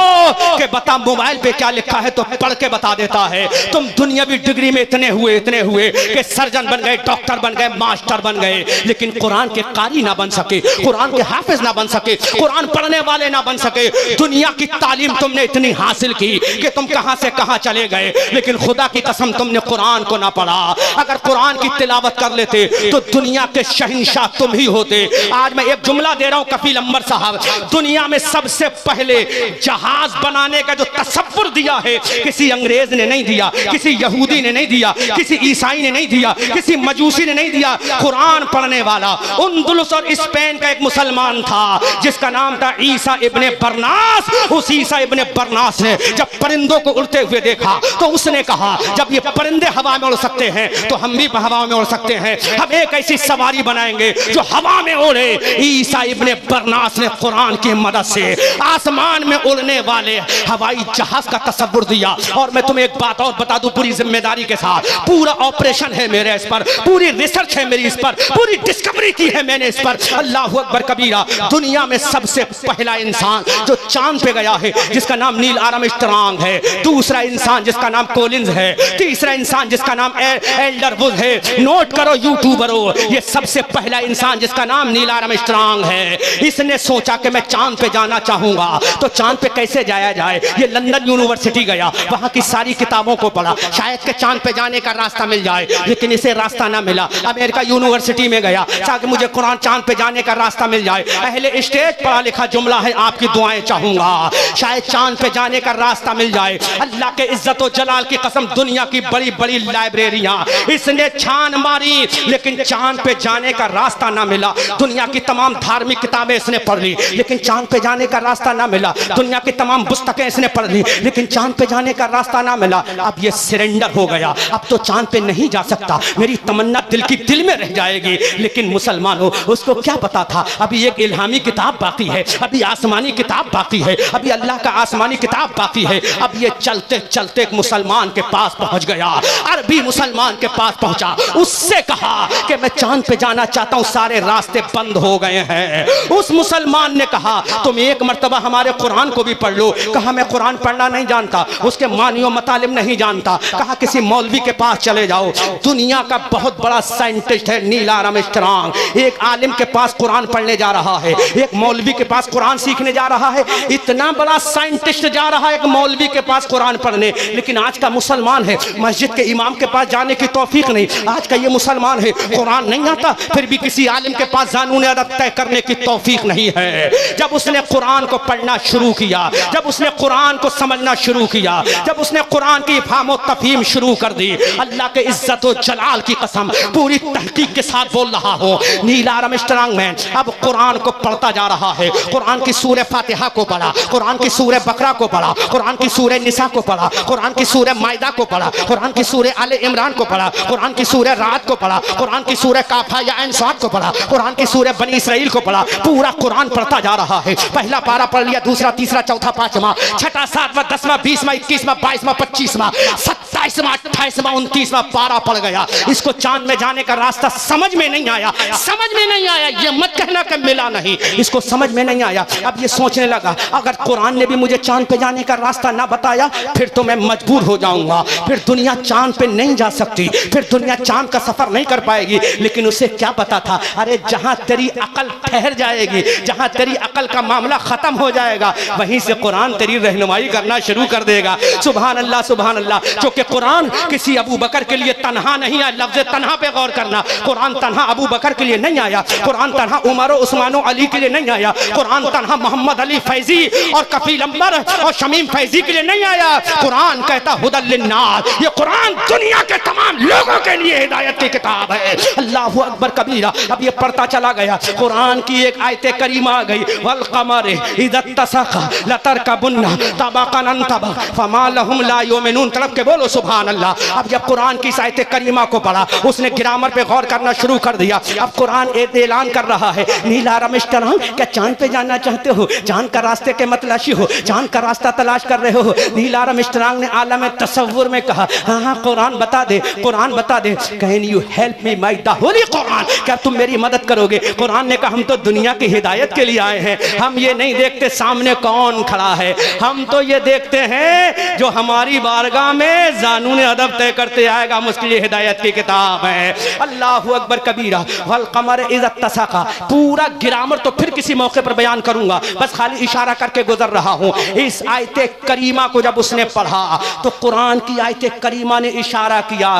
कि बता मोबाइल पे क्या लिखा है तो पढ़ के बता देता है। तुम दुनियावी डिग्री में इतने हुए कि सर्जन बन गए, डॉक्टर बन गए, मास्टर बन गए, लेकिन कुरान के कारी ना बन सके, कुरान के हाफिज ना बन सके, कुरान पढ़ने वाले ना बन सके। दुनिया की तालीम तुमने इतनी हासिल की कि तुम कहां से कहां चले गए, लेकिन खुदा की कसम तुमने कुरान को ना पढ़ा। अगर कुरान की तिलावत कर लेते तो दुनिया के शहंशाह तुम ही होते। आज मैं एक जुमला दे रहा हूं कफील अंबर साहब, दुनिया में सबसे पहले जहाज बनाने का जो तसव्वुर दिया है किसी अंग्रेज ने नहीं दिया, किसी यहूदी ने नहीं दिया, किसी ईसाई ने नहीं दिया, किसी मजूसी ने नहीं दिया, कुरान पढ़ने वाला उंदुलुस और स्पेन का एक मुसलमान था जिसका नाम था ईसा इब्ने बरनास। उस ईसा इब्ने बरनास ने जब परिंदों को उड़ते हुए देखा तो उसने कहा जब ये परिंदे हवा में उड़ सकते हैं तो हम भी हवा में उड़ सकते हैं, हम एक ऐसी सवारी बनाएंगे जो हवा में उड़े। ईसा इब्ने बरनास ने कुरान की मदद से आसमान में उड़ने वाले हवाई जहाज का तस्वुर दिया। और मैं तुम्हें एक बात और बता दूं पूरी जिम्मेदारी के साथ, पूरा ऑपरेशन है मेरे इस पर, पूरी रिसर्च है मेरी इस पर, पूरी डिस्कवरी की है मैंने इस पर। अल्लाह अकबर कबीरा। दुनिया में सबसे पहला इंसान जो चांद पे गया है जिसका नाम नील आर्मस्ट्रांग है, दूसरा इंसान जिसका नाम कोलिंस है, तीसरा इंसान जिसका नाम एल्डर वुड है। नोट करो यूट्यूबरों, ये सबसे पहला इंसान जिसका नाम नील आर्मस्ट्रांग है, इसने सोचा कि मैं चांद पे जाना चाहूंगा तो चांद पे कैसे जाया जाए। ये लंदन यूनिवर्सिटी गया, वहां की सारी किताबों को पढ़ा, शायद के चांद पे जाने का रास्ता मिल जाए, लेकिन इसे रास्ता ना मिला। अमेरिका यूनिवर्सिटी में गया ताकि मुझे कुरान चांद पे जाने का रास्ता मिल जाए। पहले स्टेज पढ़ा लिखा जुमला है आपकी दुआएं चाहूंगा, शायद चांद पे जाने का रास्ता मिल जाए। अल्लाह के इज्जत और जलाल की कसम, दुनिया की बड़ी बड़ी लाइब्रेरियां इसने छान मारी लेकिन चांद पे जाने का रास्ता ना मिला। दुनिया की तमाम धार्मिक किताबें इसने पढ़ ली लेकिन चांद पे जाने का रास्ता ना मिला। दुनिया की तमाम पुस्तकें इसने पढ़ ली लेकिन चांद पे जाने का रास्ता ना मिला। अब ये सरेंडर हो गया, अब तो चांद पे नहीं जा सकता, मेरी तमन्ना दिल की दिल में रह जाएगी। लेकिन मुसलमानों, उसको क्या पता था अभी एक इल्हामी किताब बाकी है, अभी आसमानी किताब बाकी है, अभी अल्लाह का आसमानी किताब बाकी है। अब ये चलते चलते एक मुसलमान के पास पहुंच गया, अरबी मुसलमान के पास पहुंचा, उससे कहा कि मैं चांद पे जाना चाहता हूं, सारे रास्ते बंद हो गए हैं। उस मुसलमान ने कहा तुम एक मर्तबा हमारे कुरान को भी पढ़ लो। कहा मैं कुरान पढ़ना नहीं जानता, उसके मानियो मतालिब नहीं जानता। कहा किसी मौलवी के पास चले जाओ, दुनिया का बहुत बड़ा साइंटिस्ट है नील आर्मस्ट्रांग, एक आलिम के पास कुरान पढ़ने जा रहा है, एक मौलवी के पास कुरान सीखने जा रहा है। इतना बड़ा साइंटिस्ट जा रहा है एक मौलवी के पास कुरान पढ़ने, लेकिन आज का मुसलमान है मस्जिद के इमाम के पास जाने की तौफीक नहीं। आज का ये मुसलमान है कुरान नहीं आता फिर भी किसी आलिम के पास जानून अदब तय करने की तौफीक नहीं है। जब उसने कुरान को पढ़ना शुरू किया, जब उसने कुरान को समझना शुरू किया, जब उसने कुरान की फाहम और तफहीम शुरू कर दी, अल्लाह के इज्जत और जलाल की कसम पूरी तहकीक के साथ बोल रहा हूँ, नील आर्मस्ट्रांग मैन अब कुरान को पढ़ता जा रहा है। कुरान की सूरह फातिहा को पढ़ा, कुरान की सूरह बकरा को पढ़ा, कुरान की सूरह निसा को पढ़ा, कुरान की सूरह माइदा को पढ़ा, कुरान की सूरह आले इमरान को पढ़ा, कुरान की सूरह रात को पढ़ा, कुरान की सूरह काफा या ऐन स्वाद को पढ़ा, कुरान की सूरह बनी इसराइल को पढ़ा। पूरा कुरान पढ़ता जा रहा है। पहला पारा पढ़ लिया, दूसरा, तीसरा, चौथा, पांचवा, छठा, सातवां, 10वां, 20वां, 21वां, 22वां, 25वां, 27वां, 28वां, 29वां पारा पड़ गया। इसको चांद में जाने का रास्ता समझ में नहीं आया, समझ में नहीं आया। ये मत कहना कि मिला नहीं, इसको समझ में नहीं आया। अब ये सोचने लगा अगर कुरान ने भी मुझे चांद पे जाने का रास्ता ना बताया फिर तो मैं मजबूर हो जाऊंगा, फिर दुनिया चांद पे नहीं जा सकती, फिर दुनिया चांद का सफर नहीं कर पाएगी। लेकिन उसे क्या पता था, अरे जहां तेरी अकल ठहर जाएगी, जहां तेरी अकल का मामला खत्म हो जाएगा, वहीं से कुरान तेरी रहनुमाई करना शुरू कर देगा। सुभान अल्लाह, सुभान अल्लाह। क्योंकि कुरान किसी अबू बकर के लिए तन्हा नहीं है। लफ्ज़ तन्हा पे गौर करना, कुरान तन्हा अबू बकर के लिए नहीं आया, कुरान तन्हा उमर, उस्मान, अली के लिए नहीं आया, कुरान तन्हा मोहम्मद अली फैजी और कफील अंबर और शमीम फैजी के लिए नहीं आया। कुरान कहता हुदल लिन्नास, ये कुरान दुनिया के तमाम लोगों के लिए हिदायत की किताब है। अल्लाहु अकबर कबीरा। अब ये पढ़ता चला गया, कुरान की एक आयत करीमा आ गई, वल कमर इज़ा तसखा लतरकबुन्ना तबक़न तबक़ फमा लहुम ला युमिनून। तड़प के बोलो सुभान अल्लाह। अब जब कुरान की इस आयत करीमा को पढ़ा, उसने ग्रामर पे गौर करना शुरू कर दिया। अब कुरान ऐलान कर रहा है, नील आर्मस्ट्रांग क्या चांद पे जाना चाहते हो, चांद का रास्ते के मतलाशी हो, चांद का रास्ता तलाश कर रहे हो। नील आर्मस्ट्रांग ने आलम तसव्वुर में कहा हाँ हाँ कुरान बता दे, कुरान बता दे। Can you help me my the holy Quran, क्या तुम मेरी मदद करोगे। कुरान ने कहा हम तो दुनिया की हिदायत के लिए आए हैं, हम ये नहीं देखते सामने कौन खड़ा है, हम तो ये देखते हैं जो हमारी बारगाह में कानून अदब तय करते आएगा, मुश्किल हिदायत की किताब है। अल्लाह अकबर कबीरा। वल कमर इज़ा तसका, पूरा ग्रामर तो फिर किसी मौके पर बयान करूंगा, बस खाली इशारा करके गुजर रहा हूँ। इस आयत करीमा को जब उसने पढ़ा तो कुरान की आयत करीमा ने इशारा किया,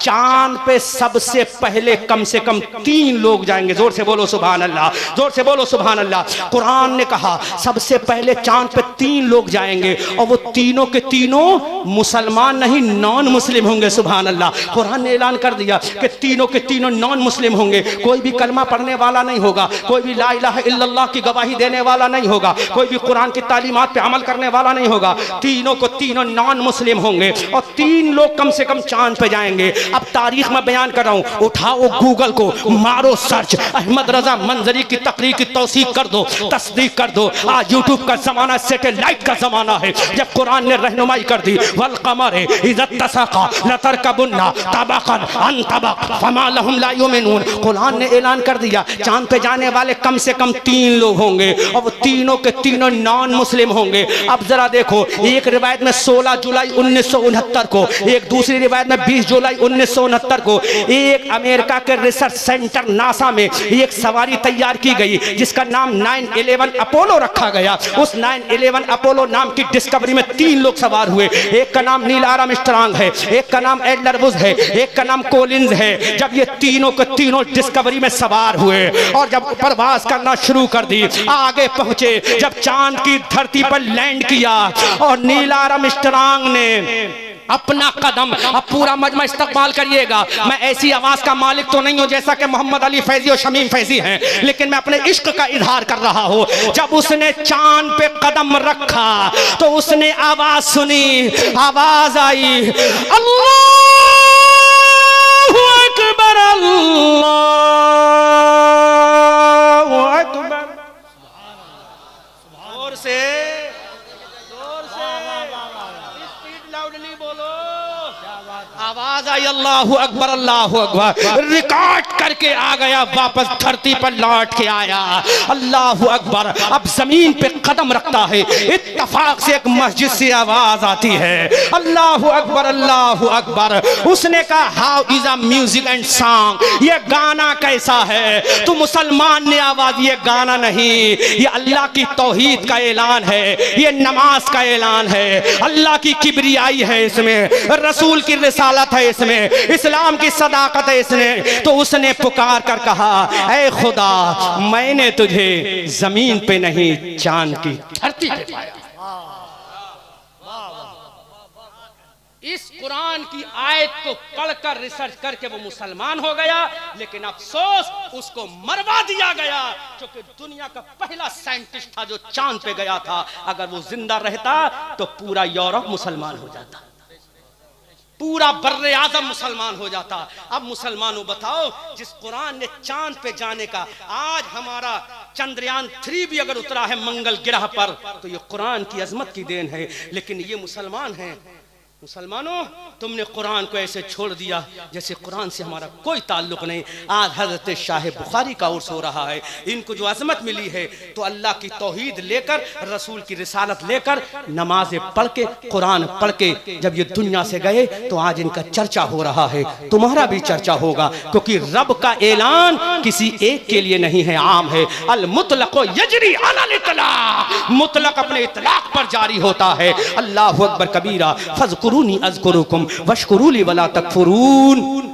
चांद पे सबसे पहले कम से कम 3 लोग जाएंगे। जोर से बोलो सुभान अल्लाह, जोर से बोलो सुभान अल्लाह। कुरान ने कहा सबसे पहले चांद पे 3 लोग जाएंगे और वो तीनों के तीनों मुसलमान नहीं, नॉन मुस्लिम होंगे। सुभान अल्लाह। कुरान ने ऐलान कर दिया कि तीनों के तीनों नॉन मुस्लिम होंगे। कोई भी कलमा पढ़ने वाला नहीं होगा, कोई भी ला इलाहा इल्लल्लाह की गवाही देने वाला नहीं होगा, कोई भी कुरान की तालीमात पे अमल करने वाला नहीं होगा। तीनों को तीनों नॉन मुस्लिम होंगे और 3 लोग कम से कम चांद पे जाएंगे। अब तारीख में बयान कर रहा हूँ, उठाओ गूगल को, मारो सर्च, अहमद रजा मंजरी की तकरीर की तौसीक कर दो, तस्दीक कर दो। आज यूट्यूब का जमाना, सैटेलाइट का जमाना है। जब कुरान ने रहनुमाई कर दी, वल कमर इज़ा तसका लतरकबुन्ना तबक़न अन तबक़ फमा लहुम ला युमिनून। कुरान ने ऐलान कर दिया चांद पे जाने वाले कम से कम 3 लोग होंगे और वो तीनों के तीनों नॉन मुस्लिम होंगे। अब जरा देखो, एक रिवायत में 16 जुलाई 1969 को, एक दूसरी रिवायत में 20 जुलाई 1969 को एक अमेरिका के रिसर्च सेंटर नासा में एक सवारी तैयार की गई जिसका नाम 911 अपोलो रखा गया। उस 911 अपोलो नाम की डिस्कवरी में 3 लोग सवार हुए। एक का नाम नील आर्मस्ट्रांग है, एक का नाम एडलर बुश है, एक का नाम कोलिंस है। जब ये तीनों के तीनों डिस्कवरी में सवार हुए और जब प्रवास करना शुरू कर दी, आगे पहुंचे, जब चांद की धरती पर लैंड किया और नील आर्मस्ट्रांग ने अपना कदम, अब पूरा मजमा इस्तकबाल करिएगा। मैं ऐसी आवाज का मालिक तो नहीं हूं जैसा कि मोहम्मद अली फैजी और शमीम फैजी हैं, लेकिन मैं अपने इश्क का इजहार कर रहा हूं। जब उसने चांद पे कदम रखा तो उसने आवाज सुनी, आवाज आई, अल्लाहु अकबर, अल्लाहु अकबर। जोर से आवाज आई, अल्लाहु अकबर, अल्लाहु अकबर। रिकॉर्ड करके आ गया, वापस धरती पर लौट के आया। अल्लाहु अकबर। अब जमीन पे कदम रखता है, इत्तफाक से एक मस्जिद से आवाज आती है, अल्लाहु अकबर, अल्लाहु अकबर। उसने कहा, how is a music and song, ये गाना कैसा है? तो मुसलमान ने आवाज, ये गाना नहीं, ये अल्लाह की तौहीद का ऐलान है, ये नमाज का ऐलान है, अल्लाह की किबरियाई है इसमें, रसूल की रिसालत है इसमें, इस्लाम की सदाकत है इसमें। तो उसने पुकार कर कहा, ऐ खुदा, मैंने तुझे जमीन पे नहीं चांद की धरती पे पाया। इस कुरान की आयत को पढ़कर रिसर्च करके वो मुसलमान हो गया, लेकिन अफसोस उसको मरवा दिया गया, क्योंकि दुनिया का पहला साइंटिस्ट था जो चांद पे गया था। अगर वो जिंदा रहता तो पूरा यूरोप मुसलमान हो जाता, पूरा बर्रे आजम मुसलमान हो जाता। अब मुसलमानों बताओ, जिस कुरान ने चांद पे जाने का, आज हमारा चंद्रयान 3 भी अगर उतरा है मंगल ग्रह पर, तो ये कुरान की अजमत की देन है। लेकिन ये मुसलमान हैं। मुसलमानों, तुमने कुरान को ऐसे छोड़ दिया जैसे कुरान से हमारा कोई ताल्लुक नहीं। आज हजरत शाह बुखारी का उर्स हो रहा है। इनको जो अजमत मिली है तो अल्लाह की तौहीद लेकर, रसूल की रिसालत लेकर, नमाजें पढ़ के, कुरान पढ़ के जब ये दुनिया से गए तो आज इनका चर्चा हो रहा है। तुम्हारा भी चर्चा होगा, क्योंकि रब का ऐलान किसी एक के लिए नहीं है, आम है। अल मुतलक़ यजरी अलल इतलाक़, मुतलक अपने इतलाक पर जारी होता है। अल्लाहु अकबर कबीरा। फज़कुरूनी अज़कुरुकुम वशकुरूली वला तकफुरून।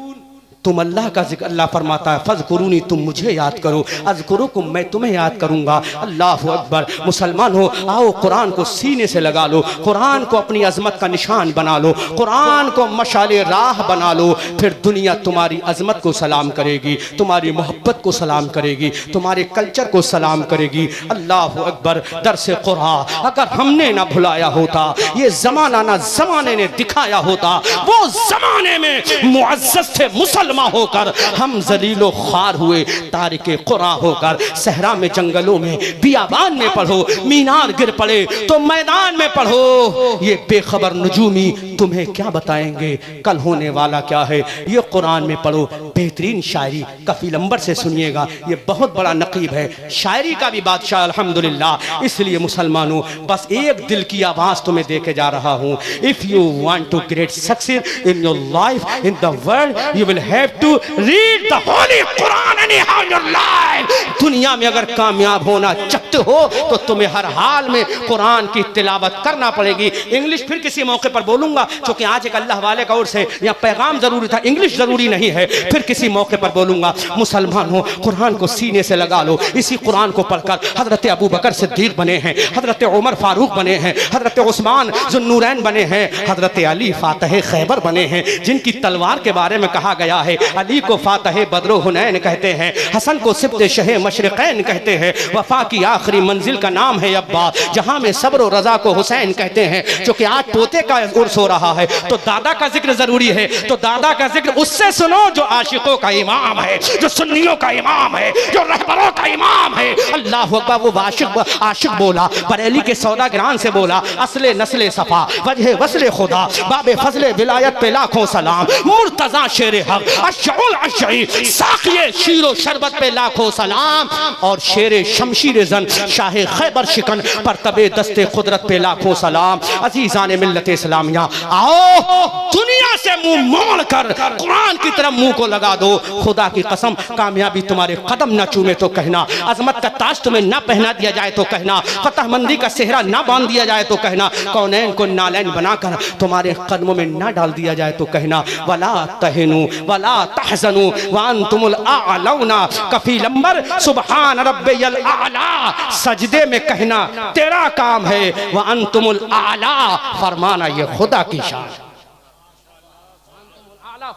तुम अल्लाह का जिक्र, अल्लाह फरमाता है फज़कुरूनी, तुम मुझे याद करो, अज़कुरुकुम, मैं तुम्हें याद करूंगा। अल्लाहु अकबर। मुसलमान हो, आओ कुरान को सीने से लगा लो, कुरान को अपनी अजमत का निशान बना लो, कुरान को मशाले राह बना लो, फिर दुनिया तुम्हारी अजमत को सलाम करेगी, तुम्हारी मोहब्बत को सलाम करेगी, तुम्हारे कल्चर को सलाम करेगी। अल्लाहु अकबर। दरस कुरान अगर हमने ना भुलाया होता, ये जमाना ना जमाने ने दिखाया होता, वो जमाने में मुअज़्ज़ज़ थे मुसलमान सरगर्मा होकर, हम जलीलो ख्वार हुए तारिके कुरान होकर। सहरा में जंगलों में बियाबान में पढ़ो, मीनार गिर पड़े तो मैदान में पढ़ो। ये बेखबर नजूमी तुम्हें क्या बताएंगे कल होने वाला क्या है, ये कुरान में पढ़ो। बेहतरीन शायरी कफील अंबर से सुनिएगा, ये बहुत बड़ा नकीब है, शायरी का भी बादशाह अल्हम्दुलिल्लाह। इसलिए मुसलमानों बस एक दिल की आवाज तुम्हें देके जा रहा हूँ। If you want to great success in your life in the world, you will have to read the holy Quran any how your life. दुनिया में अगर कामयाब होना चाहते हो तो तुम्हें हर हाल में कुरान की तिलावत करना पड़ेगी। इंग्लिश फिर किसी मौके पर बोलूंगा, क्योंकि आज एक अल्लाह वाले का ओर से यहाँ पैगाम जरूरी था, इंग्लिश जरूरी नहीं है, फिर किसी मौके पर बोलूंगा। मुसलमान हो, कुरान को सीने से लगा लो। इसी कुरान को पढ़कर हजरत अबू बकर सिद्दीक बने हैं, हजरत उमर फारूक बने हैं, हजरत उस्मान जुन्नूरैन बने हैं, हजरत अली फातह खैबर बने हैं, जिनकी तलवार के बारे में कहा गया है अली को फातह बदरो हुनैन कहते हैं, हसन को सिब्ते शहे मशरिकैन कहते हैं, वफा की आखिरी मंजिल का नाम है अब्बा, जहां में सब्र और रजा को हुसैन कहते हैं। क्योंकि आज पोते का उर्स हो रहा है तो दादा का जिक्र जरूरी है, तो दादा का जिक्र उससे सुनो जो आशिकों का इमाम है, जो सुन्नियों का इमाम है, जो रहबरों का इमाम है। अल्लाह अकबर। वो आशिक बोला, बरेली के सौदागरान से बोला, असले नस्ले सफा वजह वसले खुदा, बाबे फजले विलायत पे लाखों सलाम, मुर्तजा शेर हक अशउल अशई, साक़िए शीरो शरबत पे लाखों सलाम, और शेर शमशीर जन शाह खैबर शिकन पर तबे दस्ते कुदरत पे लाखों सलाम। अजीजान मिल्लत इस्लामिया, आओ दुनिया से मुंह मोड़ कर कुरान की तरफ मुंह को लगा दो। खुदा की कसम कामयाबी तुम्हारे कदम न चूमे तो कहना, अजमत का ताज तुम्हें ना पहना दिया जाए तो कहना, फतहमंदी का सेहरा ना बांध दिया जाए तो कहना, कौनैन को नालैन बनाकर तुम्हारे कदमों में ना डाल दिया जाए तो कहना, वला तहनु वला तहजनु व अंतुमुल आलौना। कफील अंबर सुबहान रब्बियल आला, सजदे में कहना तेरा काम है, व अंतुमुल आला फरमाना ये खुदा की शान,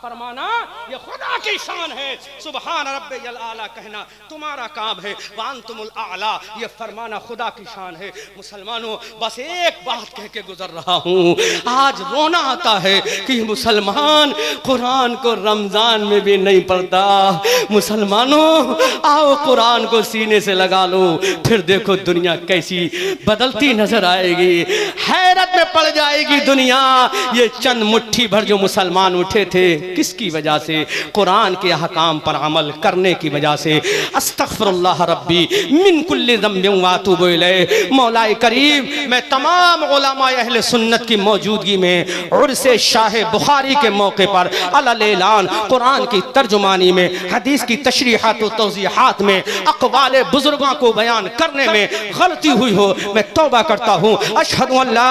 फरमाना ये खुदा की शान है। सुबहान रब्बियल आला कहना तुम्हारा काम है, वांतुमुल आला ये फरमाना खुदा की शान है। मुसलमानों बस एक बात कह के गुजर रहा हूँ, आज रोना आता है कि मुसलमान कुरान को रमजान में भी नहीं पढ़ता। मुसलमानों आओ कुरान को सीने से लगा लो, फिर देखो दुनिया कैसी बदलती नजर आएगी, हैरत में पड़ जाएगी दुनिया। ये चंद मुट्ठी भर जो मुसलमान उठे थे किसकी वजह से? कुरान के अहकाम पर अमल करने की वजह से। अस्तगफिरुल्लाह रब्बी मिन कुल्लि ज़म्बिन व अतूबु इलैह। मौलाए करीम मैं तमाम उलमा अहले सुन्नत की मौजूदगी में उर्से शाह बुखारी के मौके पर अलल ऐलान कुरान की तर्जुमानी में, हदीस की तशरीहात व तौज़ीहात में, अक़वाले बुजुर्गों को बयान करने में गलती हुई हो मैं तौबा करता हूँ। अशहदु अल्ला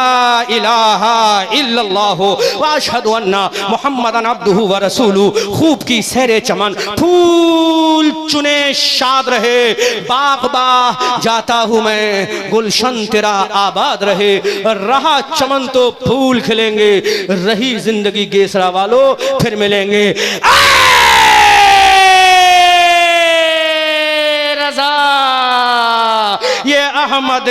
इलाहा इल्लल्लाह व अशहदु अन्ना मुहम्मदन अब्दुहु व रसूलु। खूब की सहरे चमन, फूल चुने शाद रहे, बाग बाग जाता हूँ मैं, गुलशन तेरा आबाद रहे। रहा चमन तो फूल खिलेंगे, रही जिंदगी गेसरा वालों फिर मिलेंगे। रज़ा ये अहमद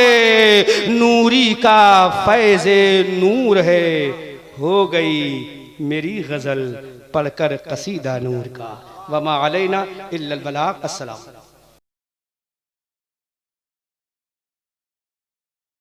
नूरी का फैज़े नूर है, हो गई मेरी गजल पढ़कर कसीदा नूर का। वमा अलैना इल्लल बलाग। अस्सलाम।